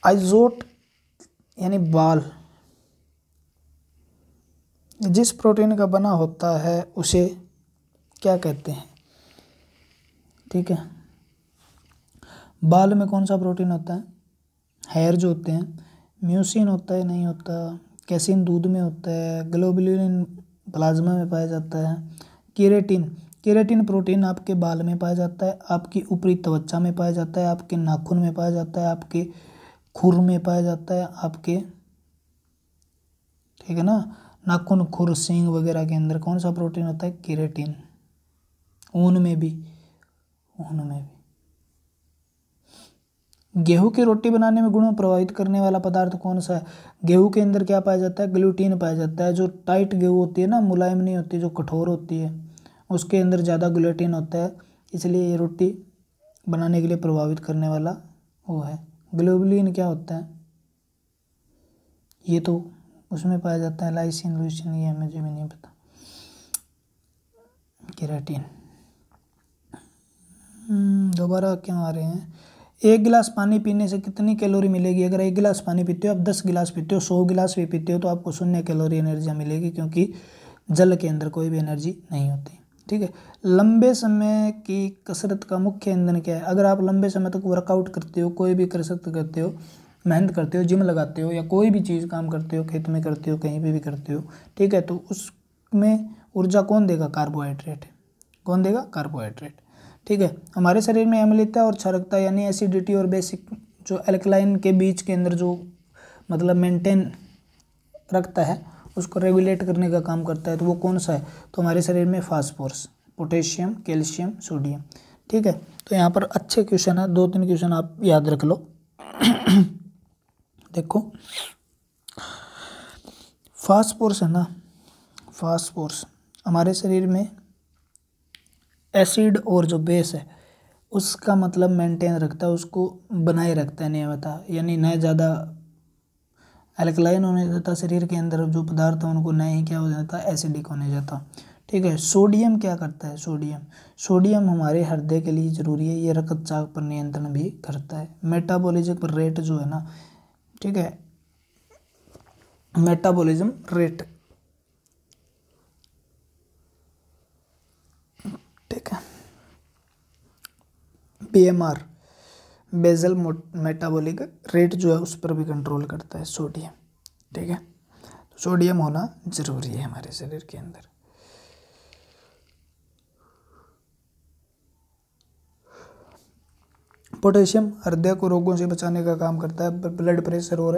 आइजोट यानी बाल जिस प्रोटीन का बना होता है उसे क्या कहते हैं? ठीक है, बाल में कौन सा प्रोटीन होता है? हेयर जो होते हैं। म्यूसिन होता है, नहीं होता। कैसीन दूध में होता है। ग्लोबुलिन प्लाज्मा में पाया जाता है। केराटिन, केराटिन प्रोटीन आपके बाल में पाया जाता है, आपकी ऊपरी त्वचा में पाया जाता है, आपके नाखून में पाया जाता है, आपके खुर में पाया जाता है, आपके, ठीक है ना, नाखून, खुर, सींग वगैरह के अंदर कौन सा प्रोटीन होता है? केराटिन। ऊन में भी, ऊन में भी। गेहूं की रोटी बनाने में गुणों प्रभावित करने वाला पदार्थ कौन सा है? गेहूं के अंदर क्या पाया जाता है? ग्लूटीन पाया जाता है। जो टाइट गेहूं होती है ना, मुलायम नहीं होती, जो कठोर होती है, उसके अंदर ज़्यादा ग्लूटीन होता है, इसलिए ये रोटी बनाने के लिए प्रभावित करने वाला वो है। ग्लोबुलिन क्या होता है? ये तो उसमें पाया जाता है, लाइसिन, लुसीन, ये मुझे भी नहीं पता। केराटिन। दोबारा क्यों आ रहे हैं? 1 गिलास पानी पीने से कितनी कैलोरी मिलेगी? अगर 1 गिलास पानी पीते हो, आप 10 गिलास पीते हो, 100 गिलास भी पीते हो, तो आपको 0 कैलोरी एनर्जी मिलेगी, क्योंकि जल के अंदर कोई भी एनर्जी नहीं होती। ठीक है। लंबे समय की कसरत का मुख्य ईंधन क्या है? अगर आप लंबे समय तक वर्कआउट करते हो, कोई भी कसरत करते हो, मेहनत करते हो, जिम लगाते हो, या कोई भी चीज़ काम करते हो, खेत में करते हो, कहीं पे भी करते हो, ठीक है, तो उसमें ऊर्जा कौन देगा? कार्बोहाइड्रेट। कौन देगा? कार्बोहाइड्रेट। ठीक है। हमारे शरीर में अम्लता और क्षारकता यानी एसिडिटी और बेसिक जो एल्कलाइन के बीच के अंदर जो मतलब मेंटेन रखता है, उसको रेगुलेट करने का काम करता है, तो वो कौन सा है? तो हमारे शरीर में फास्फोरस, पोटेशियम, कैल्शियम, सोडियम। ठीक है। तो यहाँ पर अच्छे क्वेश्चन है, 2-3 क्वेश्चन आप याद रख लो। देखो, फास्फोरस है ना, फास्फोरस हमारे शरीर में एसिड और जो बेस है उसका मतलब मेंटेन रखता है, उसको बनाए रखता है नियमितता, यानी न ज़्यादा एल्कलाइन होने देता शरीर के अंदर जो पदार्थ है उनको, न ही क्या हो जाता है? एसिडिक होने जाता। ठीक है। सोडियम क्या करता है? सोडियम हमारे हृदय के लिए ज़रूरी है, ये रक्तचाप पर नियंत्रण भी करता है। मेटाबॉलिज्म रेट जो है ना, ठीक है, मेटाबॉलिज्म रेट, ठीक है, BMR, बेजल मेटाबॉलिक रेट जो है उस पर भी कंट्रोल करता है सोडियम। ठीक है। तो सोडियम होना जरूरी है हमारे शरीर के अंदर। पोटेशियम हृदय को रोगों से बचाने का काम करता है, ब्लड प्रेशर और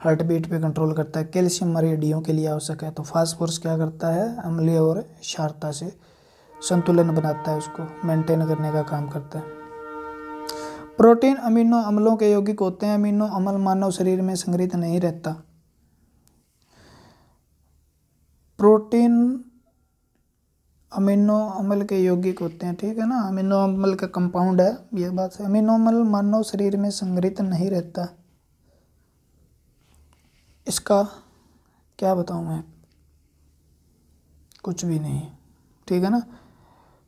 हार्ट बीट पे कंट्रोल करता है। कैल्शियम हमारी हड्डियों के लिए आवश्यक है। तो फास्फोरस क्या करता है? अम्लीय और क्षारता से संतुलन बनाता है, उसको मेंटेन करने का काम करता है। प्रोटीन अमीनो अम्लों के यौगिक होते हैं। अमीनो अम्ल मानव शरीर में संग्रहित नहीं रहता। प्रोटीन अमीनो अम्ल के यौगिक होते हैं, ठीक है ना, अमीनो अम्ल का कंपाउंड है, ये बात है। अमीनो अम्ल मानव शरीर में संग्रहित नहीं रहता। इसका क्या बताऊं मैं? कुछ भी नहीं, ठीक है ना।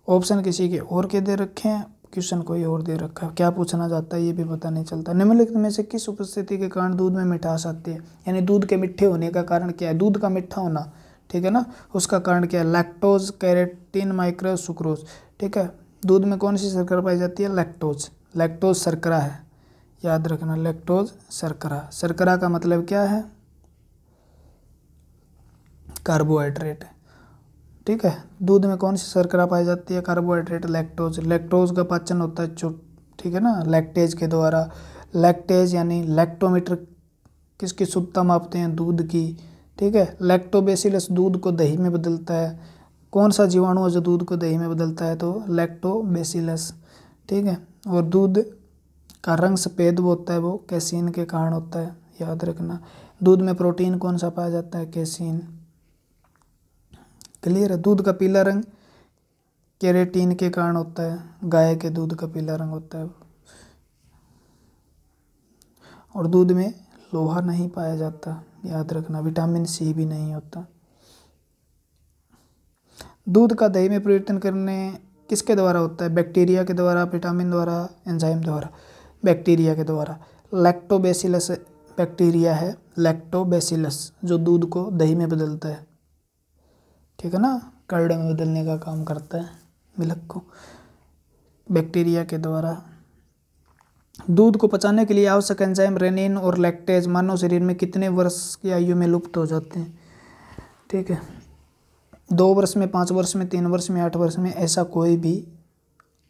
ऑप्शन किसी के और के दे रखे हैं, क्वेश्चन कोई और दे रखा है, क्या पूछना चाहता है ये भी पता नहीं चलता। निम्नलिखित में से किस उपस्थिति के कारण दूध में मिठास आती है? यानी दूध के मीठे होने का कारण क्या है? दूध का मीठा होना, ठीक है ना, उसका कारण क्या है? लैक्टोज, कैरेटीन, माइक्रोज, सुक्रोज। ठीक है। दूध में कौन सी शर्करा पाई जाती है? लैक्टोज। लैक्टोज शर्करा है, याद रखना, लैक्टोज शर्करा। शर्करा का मतलब क्या है? कार्बोहाइड्रेट है। ठीक है। दूध में कौन सी शर्करा पाई जाती है? Carbohydrate, lactose. लैक्टोज का पाचन होता है ठीक है ना, लैक्टेज के द्वारा। लैक्टेज यानी लैक्टोमीटर किसकी शुद्धता मापते हैं? दूध की। ठीक है। लैक्टोबैसिलस दूध को दही में बदलता है। कौन सा जीवाणु है जो दूध को दही में बदलता है? तो लैक्टोबैसिलस। ठीक है। और दूध का रंग सफ़ेद होता है, वो कैसीन के कारण होता है, याद रखना। दूध में प्रोटीन कौन सा पाया जाता है? कैसीन। क्लियर है। दूध का पीला रंग केराटिन के कारण होता है, गाय के दूध का पीला रंग होता है। और दूध में लोहा नहीं पाया जाता, याद रखना। विटामिन सी भी नहीं होता। दूध का दही में परिवर्तन करने किसके द्वारा होता है? बैक्टीरिया के द्वारा, विटामिन द्वारा, एंजाइम द्वारा? बैक्टीरिया के द्वारा। लैक्टोबैसिलस बैक्टीरिया है, लैक्टोबैसिलस, जो दूध को दही में बदलता है, ठीक है ना, कर्ड में बदलने का काम करता है मिल्क को बैक्टीरिया के द्वारा। दूध को पचाने के लिए आवश्यक एंजाइम रेनिन और लैक्टेज मानव शरीर में कितने वर्ष की आयु में लुप्त हो जाते हैं? ठीक है, 2 वर्ष में, 5 वर्ष में, 3 वर्ष में, 8 वर्ष में, ऐसा कोई भी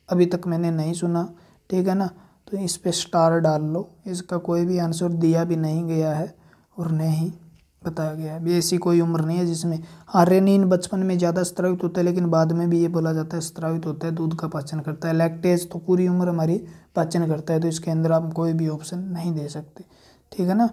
अभी तक मैंने नहीं सुना, ठीक है ना। तो इस पे स्टार डाल लो, इसका कोई भी आंसर दिया भी नहीं गया है और नहीं बताया गया है। भी ऐसी कोई उम्र नहीं है जिसमें, हाँ रेनिन बचपन में ज़्यादा स्रावित होता है, लेकिन बाद में भी ये बोला जाता है स्रावित होता है, दूध का पाचन करता है। लैक्टेज तो पूरी उम्र हमारी पाचन करता है, तो इसके अंदर आप कोई भी ऑप्शन नहीं दे सकते, ठीक है ना।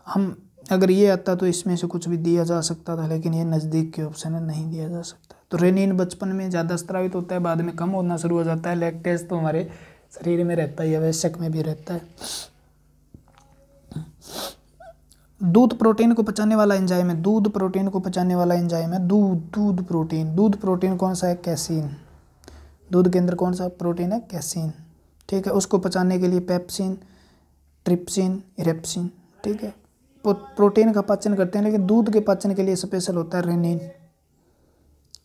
हम अगर ये आता तो इसमें से कुछ भी दिया जा सकता था, लेकिन ये नज़दीक के ऑप्शन है, नहीं दिया जा सकता। तो रेनिन बचपन में ज़्यादा स्रावित होता है, बाद में कम होना शुरू हो जाता है। लैक्टेज तो हमारे शरीर में रहता है, आवश्यक में भी रहता है। दूध प्रोटीन को पचाने वाला एंजाइम है, दूध प्रोटीन को पचाने वाला एंजाइम है दूध प्रोटीन। दूध प्रोटीन कौन सा है? कैसीन। दूध के अंदर कौन सा प्रोटीन है? कैसीन, ठीक है। उसको पचाने के लिए पेप्सिन, ट्रिप्सिन, इरेप्सिन, ठीक है। प्रोटीन का पाचन करते हैं, लेकिन दूध के पाचन के लिए स्पेशल होता है रेनिन।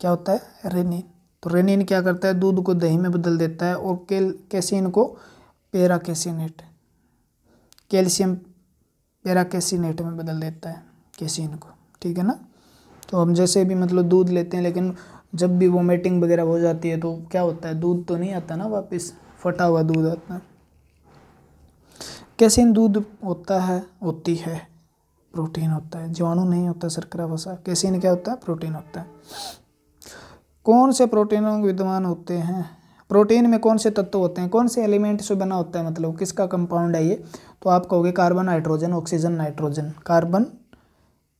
क्या होता है? रेनिन। तो रेनिन क्या करता है? दूध को दही में बदल देता है और कैसीन को पैराकेसिनेट, कैल्शियम पैराकेसिनेट में बदल देता है कैसीन को, ठीक है ना। तो हम जैसे भी मतलब दूध लेते हैं, लेकिन जब भी वोमिटिंग वगैरह हो जाती है तो क्या होता है? दूध तो नहीं आता ना वापस, फटा हुआ दूध आता है। कैसीन दूध होता है, होती है, प्रोटीन होता है, जीवाणु नहीं होता, शर्करा वसा। कैसीन क्या होता है? प्रोटीन होता है। कौन से प्रोटीनों विद्यमान होते हैं? प्रोटीन में कौन से तत्व होते हैं? कौन से एलिमेंट से बना होता है, मतलब किसका कंपाउंड है ये? तो आप कहोगे carbon, hydrogen, oxygen, nitrogen. Carbon,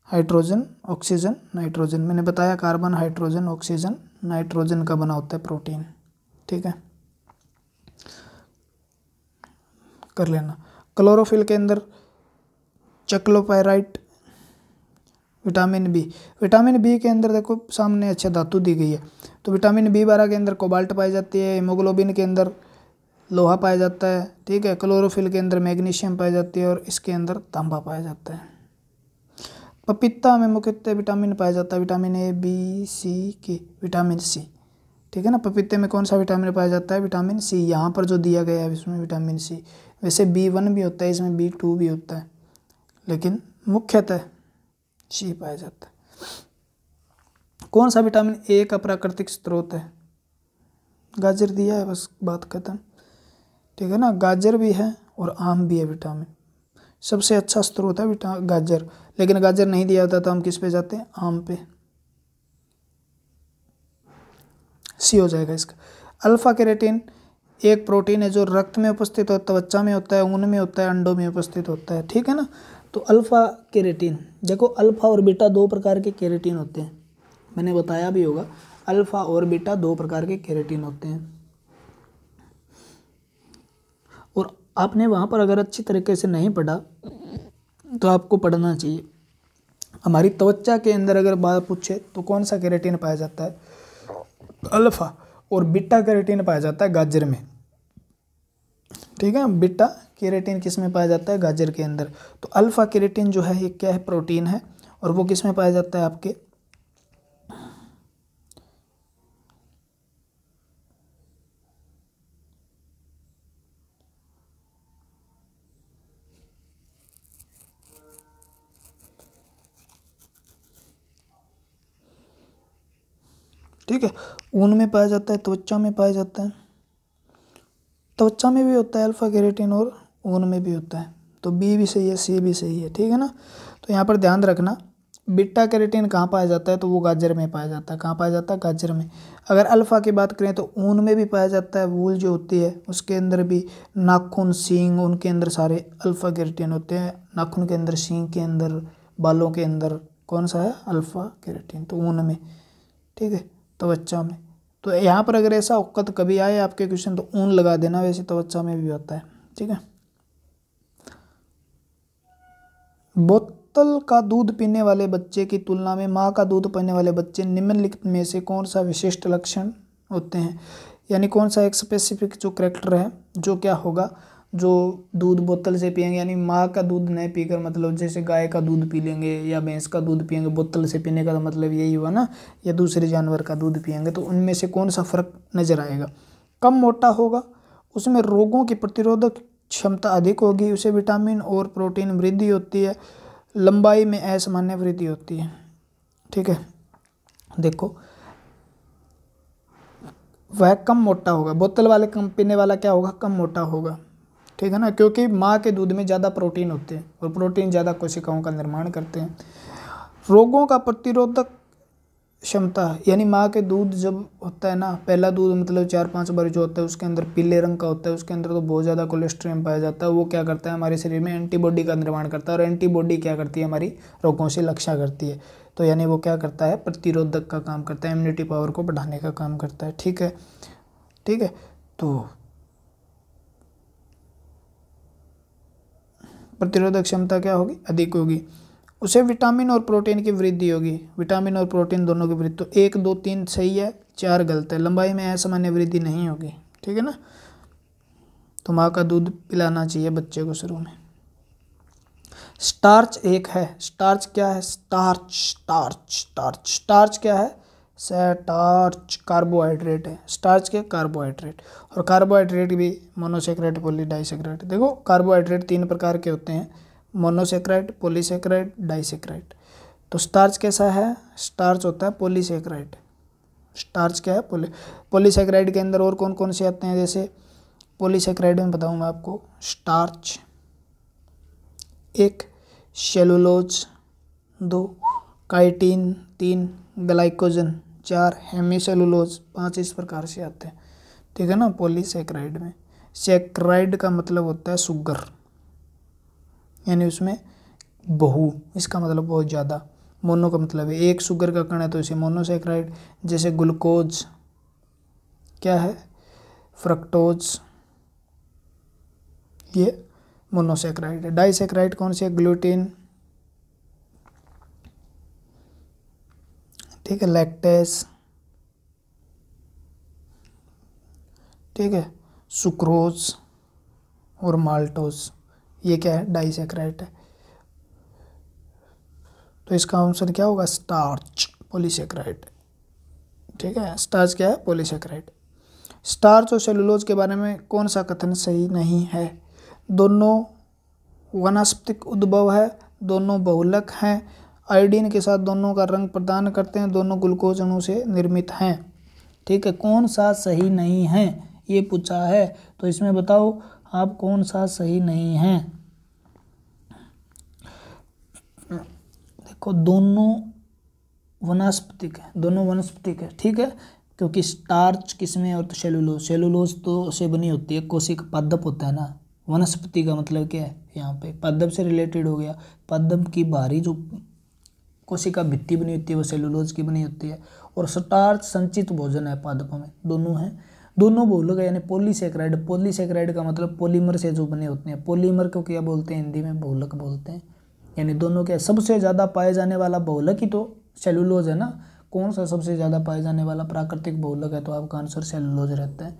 hydrogen, oxygen, nitrogen. मैंने बताया कार्बन, हाइड्रोजन, ऑक्सीजन, नाइट्रोजन का बना होता है प्रोटीन, ठीक है, कर लेना। क्लोरोफिल के अंदर चक्लोपाइराइट, विटामिन बी। विटामिन बी के अंदर देखो सामने अच्छा धातु दी गई है, तो विटामिन बी12 के अंदर कोबाल्ट पाई जाती है, हीमोग्लोबिन के अंदर लोहा पाया जाता है, ठीक है। क्लोरोफिल के अंदर मैग्नीशियम पाई जाती है और इसके अंदर तांबा पाया जाता है। पपीता में मुख्यतः विटामिन पाया जाता है, विटामिन ए, बी, सी के, विटामिन सी, ठीक है ना। पपीते में कौन सा विटामिन पाया जाता है? Vitamin C. यहाँ पर जो दिया गया है इसमें विटामिन सी। वैसे B1 भी होता है, इसमें B2 भी होता है, लेकिन मुख्यतः सी पाया जाता है। कौन सा विटामिन ए का प्राकृतिक स्रोत है? गाजर दिया है, बस बात खत्म, ठीक है ना। गाजर भी है और आम भी है विटामिन। सबसे अच्छा स्रोत है गाजर, लेकिन गाजर नहीं दिया होता तो हम किस पे जाते हैं? आम पे। सी हो जाएगा इसका। अल्फा केराटिन एक प्रोटीन है जो रक्त में उपस्थित होता है, त्वचा में होता है, ऊन में होता है, अंडों में उपस्थित होता है, ठीक है ना। तो अल्फा केराटिन, देखो अल्फा और बीटा 2 प्रकार के केराटिन होते हैं, मैंने बताया भी होगा। अल्फा और बीटा 2 प्रकार के केराटिन होते हैं, और आपने वहाँ पर अगर अच्छी तरीके से नहीं पढ़ा तो आपको पढ़ना चाहिए। हमारी त्वचा के अंदर अगर बात पूछे तो कौन सा केराटिन पाया जाता है? अल्फा। और बीटा केराटिन पाया जाता है गाजर में, ठीक है। बीटा केराटिन किस में पाया जाता है? गाजर के अंदर। तो अल्फा केराटिन जो है ये क्या है? प्रोटीन है, और वो किस में पाया जाता है? आपके ठीक है, ऊन में पाया जाता है, त्वचा में पाया जाता है। त्वचा में भी होता है अल्फा केराटिन और ऊन में भी होता है। तो बी भी सही है, सी भी सही है, ठीक है ना। तो यहाँ पर ध्यान रखना, बीटा केराटिन कहाँ पाया जाता है? तो वो गाजर में पाया जाता है। कहाँ पाया जाता है? गाजर में। अगर अल्फा की बात करें तो ऊन में भी पाया जाता है, वूल जो होती है उसके अंदर भी, नाखून, सींग, उनके अंदर सारे अल्फा केराटिन होते हैं। नाखून के अंदर, सींग के अंदर, बालों के अंदर कौन सा है? Alpha keratin. तो ऊन में, ठीक है, त्वचा में। तो यहाँ पर अगर ऐसा औकत कभी आए आपके क्वेश्चन तो ऊन लगा देना, वैसे त्वचा में भी होता है, ठीक है। बोतल का दूध पीने वाले बच्चे की तुलना में माँ का दूध पीने वाले बच्चे निम्नलिखित में से कौन सा विशिष्ट लक्षण होते हैं? यानी कौन सा एक स्पेसिफिक जो करैक्टर है, जो क्या होगा, जो दूध बोतल से पियेंगे, यानी माँ का दूध नहीं पीकर, मतलब जैसे गाय का दूध पी लेंगे या भैंस का दूध पियेंगे, बोतल से पीने का तो मतलब यही हुआ ना, या दूसरे जानवर का दूध पियेंगे, तो उनमें से कौन सा फर्क नजर आएगा? कम मोटा होगा, उसमें रोगों की प्रतिरोधक क्षमता अधिक होगी, उसे विटामिन और प्रोटीन वृद्धि होती है, लंबाई में असामान्य वृद्धि होती है। ठीक है, देखो वह कम मोटा होगा, बोतल वाले कम पीने वाला क्या होगा? कम मोटा होगा। ठीक है ना, क्योंकि माँ के दूध में ज़्यादा प्रोटीन होते हैं और प्रोटीन ज़्यादा कोशिकाओं का निर्माण करते हैं। रोगों का प्रतिरोधक क्षमता, यानी माँ के दूध जब होता है ना, पहला दूध मतलब 4-5 बार जो होता है उसके अंदर पीले रंग का होता है, उसके अंदर तो बहुत ज़्यादा कोलेस्ट्रॉल पाया जाता है। वो क्या करता है? हमारे शरीर में एंटीबॉडी का निर्माण करता है, और एंटीबॉडी क्या करती है? हमारी रोगों से रक्षा करती है। तो यानी वो क्या करता है? प्रतिरोधक का काम करता है, इम्यूनिटी पावर को बढ़ाने का काम करता है। ठीक है, ठीक है। तो प्रतिरोधक क्षमता क्या होगी? अधिक होगी। उसे विटामिन और प्रोटीन की वृद्धि होगी, विटामिन और प्रोटीन दोनों की वृद्धि। तो 1, 2, 3 सही है, 4 गलत है। लंबाई में असामान्य वृद्धि नहीं होगी। ठीक है ना, तो माँ का दूध पिलाना चाहिए बच्चे को शुरू में। स्टार्च एक है, स्टार्च क्या है? स्टार्च, स्टार्च, स्टार्च, स्टार्च क्या है? स्टार्च कार्बोहाइड्रेट है। स्टार्च क्या? कार्बोहाइड्रेट। और कार्बोहाइड्रेट भी मोनोसेक्राइड, पॉलीडाइसेक्राइड। देखो कार्बोहाइड्रेट 3 प्रकार के होते हैं, मोनोसेक्राइड, पॉलीसेक्राइड, डाइसेक्राइड। तो स्टार्च कैसा है? स्टार्च होता है पॉलीसेक्राइड। स्टार्च क्या है? पॉलीसेक्राइड के अंदर और कौन कौन से आते हैं? जैसे पॉलीसेक्राइड में बताऊँ मैं आपको, starch 1, cellulose 2, chitin 3, glycogen 4, hemicellulose 5, इस प्रकार से आते हैं। ठीक है ना, पॉलीसेक्राइड में। सेक्राइड का मतलब होता है शुगर, यानी उसमें बहु, इसका मतलब बहुत ज़्यादा। मोनो का मतलब है एक शुगर का कण है, तो इसे मोनोसेक्राइड। जैसे ग्लूकोज क्या है? फ्रक्टोज, ये मोनोसेक्राइड है। डाइसेक्राइड कौन से? ग्लूटीन, ठीक है, लैक्टेस, ठीक है, सुक्रोज और माल्टोज, ये क्या है? डाइसेक्राइड है। तो इसका आंसर क्या होगा? Starch, polysaccharide. ठीक है, स्टार्च क्या है? पॉलीसेक्राइड। स्टार्च और सेलुलोज के बारे में कौन सा कथन सही नहीं है? दोनों वानस्पतिक उद्भव है, दोनों बहुलक हैं, आयोडीन के साथ दोनों का रंग प्रदान करते हैं, दोनों ग्लूकोज अणु से निर्मित हैं। ठीक है, कौन सा सही नहीं है ये पूछा है, तो इसमें बताओ आप कौन सा सही नहीं है। देखो दोनों वनस्पतिक है, दोनों वनस्पतिक है। ठीक है, क्योंकि स्टार्च किसमें और तो सेलुलोज, सेलुलोज तो से बनी होती है, कोशिका पादप होता है ना। वनस्पति का मतलब क्या है? यहाँ पे पादप से रिलेटेड हो गया। पादप की बाहरी जो कोशिका भित्ति बनी होती है वो सेलुलोज की बनी होती है। और स्टार्च संचित भोजन है पादपों में, दोनों हैं, दोनों बहुलक है। यानी पॉलीसेक्राइड, पॉलीसेक्राइड का मतलब पॉलीमर से जो बने होते हैं। पॉलीमर को क्या बोलते हैं? हिंदी में बहुलक बोलते हैं। यानी दोनों के सबसे ज़्यादा पाए जाने वाला बहुलक ही तो सेलुलोज है ना। कौन सा सबसे ज़्यादा पाए जाने वाला प्राकृतिक बहुलक है? तो आपका आंसर सेलुलोज रहता है।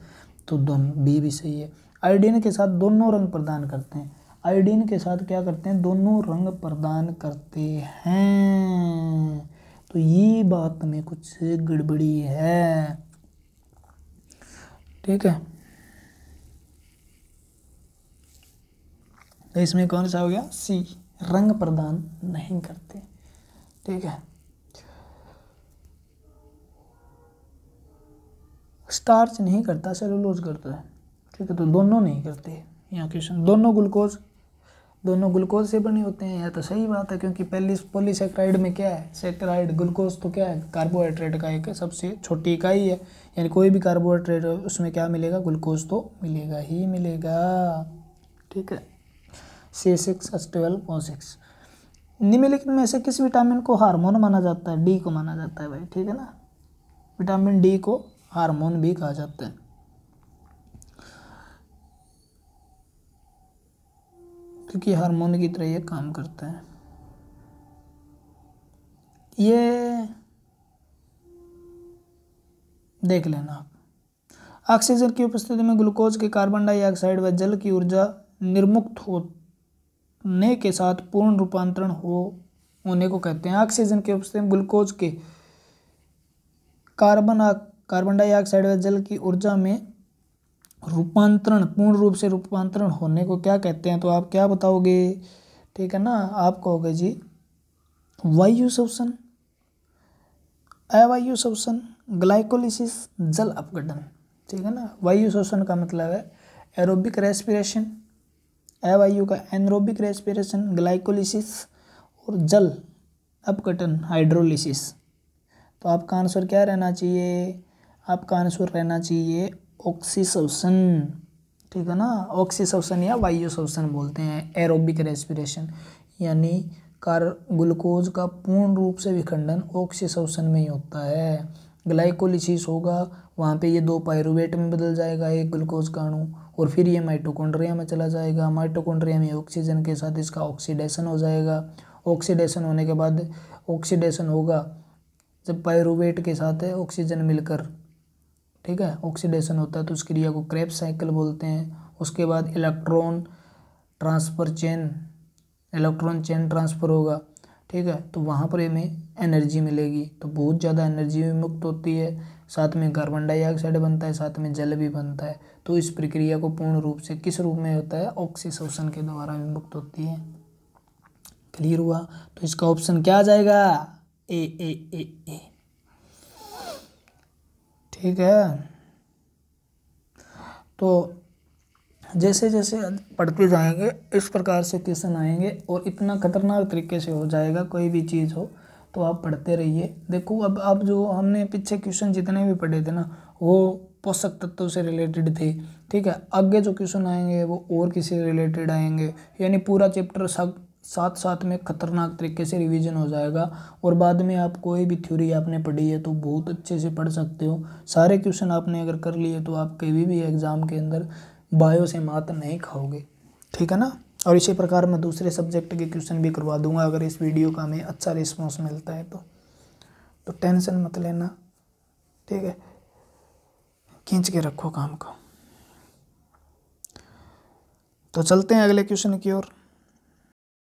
तो दोनों बी भी सही है। आयोडीन के साथ दोनों रंग प्रदान करते हैं, आयोडीन के साथ क्या करते हैं? दोनों रंग प्रदान करते हैं। तो ये बात में कुछ गड़बड़ी है। ठीक है, तो इसमें कौन सा हो गया? सी, रंग प्रदान नहीं करते। ठीक है, स्टार्च नहीं करता, सेलुलोज करता है। ठीक है, तो दोनों नहीं करते। यहाँ क्वेश्चन दोनों ग्लूकोज से बने होते हैं, यह तो सही बात है, क्योंकि पहली पॉलीसेक्राइड में क्या है? सेक्राइड। ग्लूकोज तो क्या है? कार्बोहाइड्रेट का एक सबसे छोटी इकाई है। यानी कोई भी कार्बोहाइड्रेट उसमें क्या मिलेगा? ग्लूकोज तो मिलेगा ही मिलेगा। ठीक है, C6H12O6। निम्नलिखित में से किस विटामिन को हार्मोन माना जाता है? डी को माना जाता है भाई। ठीक है ना, विटामिन डी को हार्मोन भी कहा जाता है, क्योंकि हार्मोन की तरह ये काम करता है। ये देख लेना आप। ऑक्सीजन की उपस्थिति में ग्लूकोज के कार्बन डाइऑक्साइड व जल की ऊर्जा निर्मुक्त होने के साथ पूर्ण रूपांतरण होने को कहते हैं। ऑक्सीजन के उपस्थिति ग्लूकोज के कार्बन डाइऑक्साइड व जल की ऊर्जा में रूपांतरण, पूर्ण रूप से रूपांतरण होने को क्या कहते हैं? तो आप क्या बताओगे? ठीक है ना, आप कहोगे जी वायु श्वसन, अवायु श्वसन, ग्लाइकोलिसिस, जल अपघटन। ठीक है ना, वायु श्वसन का मतलब है एरोबिक रेस्पिरेशन, अवायु का एनरोबिक रेस्पिरेशन, ग्लाइकोलिसिस और जल अपघटन हाइड्रोलिसिस। तो आपका आंसर क्या रहना चाहिए? आपका आंसर रहना चाहिए ऑक्सीश्वसन। ठीक है ना, ऑक्सीश्वसन या वायु श्वसन बोलते हैं एरोबिक रेस्पिरेशन, यानी ग्लूकोज का पूर्ण रूप से विखंडन ऑक्सीश्वसन में ही होता है। ग्लाइकोलिसिस होगा, वहाँ पे ये 2 पायरुवेट में बदल जाएगा एक ग्लूकोज का अणु, और फिर ये माइटोकॉन्ड्रिया में चला जाएगा। माइटोकॉन्ड्रिया में ऑक्सीजन के साथ इसका ऑक्सीडेशन हो जाएगा। ऑक्सीडेशन होने के बाद ऑक्सीडेशन होगा जब पायरुवेट के साथ है ऑक्सीजन मिलकर, ठीक है, ऑक्सीडेशन होता है तो उस क्रिया को क्रेब्स साइकिल बोलते हैं। उसके बाद इलेक्ट्रॉन चेन ट्रांसफ़र होगा, ठीक है, तो वहाँ पर हमें एनर्जी मिलेगी, तो बहुत ज़्यादा एनर्जी भी मुक्त होती है, साथ में कार्बन डाइऑक्साइड बनता है, साथ में जल भी बनता है। तो इस प्रक्रिया को पूर्ण रूप से किस रूप में होता है? ऑक्सीश्वसन के द्वारा भी मुक्त होती है। क्लियर हुआ? तो इसका ऑप्शन क्या आ जाएगा? ए। ठीक है, तो जैसे जैसे पढ़ते जाएंगे इस प्रकार से क्वेश्चन आएंगे और इतना खतरनाक तरीके से हो जाएगा, कोई भी चीज़ हो तो आप पढ़ते रहिए। देखो अब जो हमने पीछे क्वेश्चन जितने भी पढ़े थे ना, वो पोषक तत्वों से रिलेटेड थे, ठीक है। आगे जो क्वेश्चन आएंगे वो और किसी रिलेटेड आएंगे, यानी पूरा चैप्टर साथ में खतरनाक तरीके से रिवीजन हो जाएगा। और बाद में आप कोई भी थ्योरी आपने पढ़ी है तो बहुत अच्छे से पढ़ सकते हो। सारे क्वेश्चन आपने अगर कर लिए तो आप कभी भी एग्ज़ाम के अंदर बायो से मात नहीं खाओगे, ठीक है ना। और इसी प्रकार मैं दूसरे सब्जेक्ट के क्वेश्चन भी करवा दूंगा अगर इस वीडियो का हमें अच्छा रिस्पॉन्स मिलता है तो टेंशन मत लेना, ठीक है। खींच के रखो काम को। तो चलते हैं अगले क्वेश्चन की ओर।